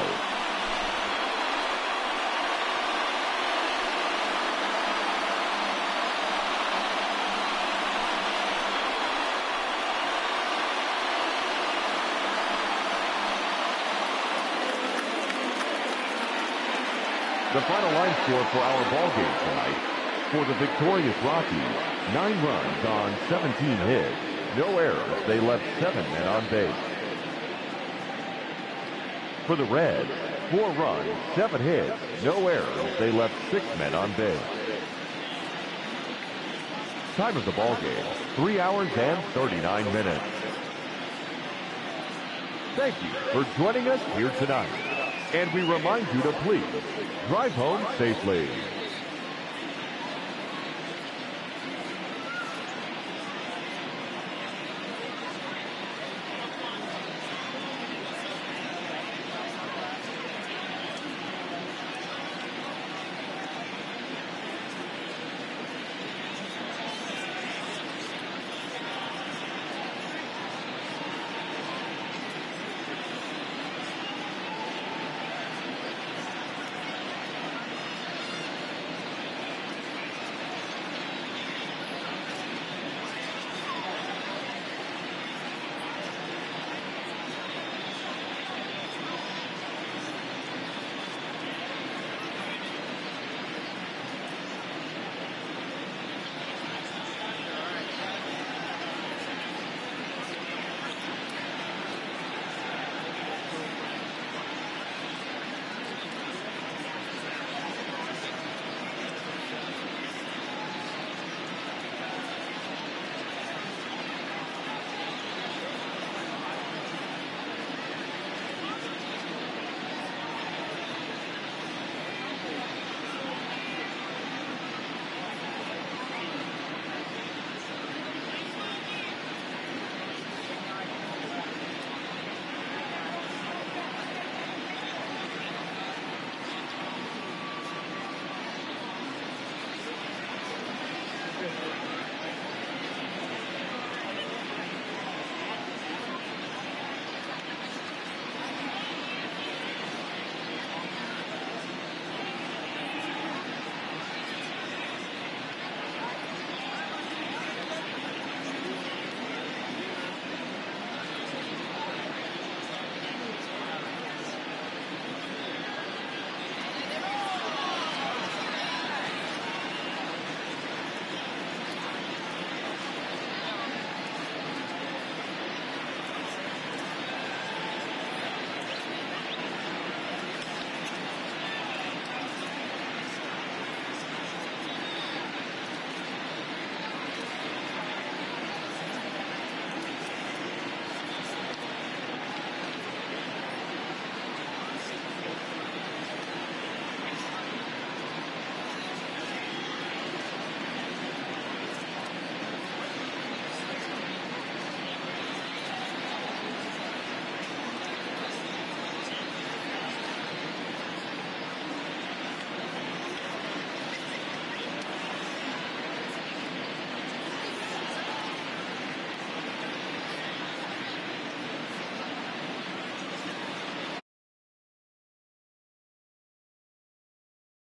The final line score for our ball game tonight. For the victorious Rockies, 9 runs on 17 hits. No errors. They left 7 men on base. For the Reds, 4 runs, 7 hits. No errors. They left 6 men on base. Time of the ball game, 3 hours and 39 minutes. Thank you for joining us here tonight. And we remind you to please drive home safely.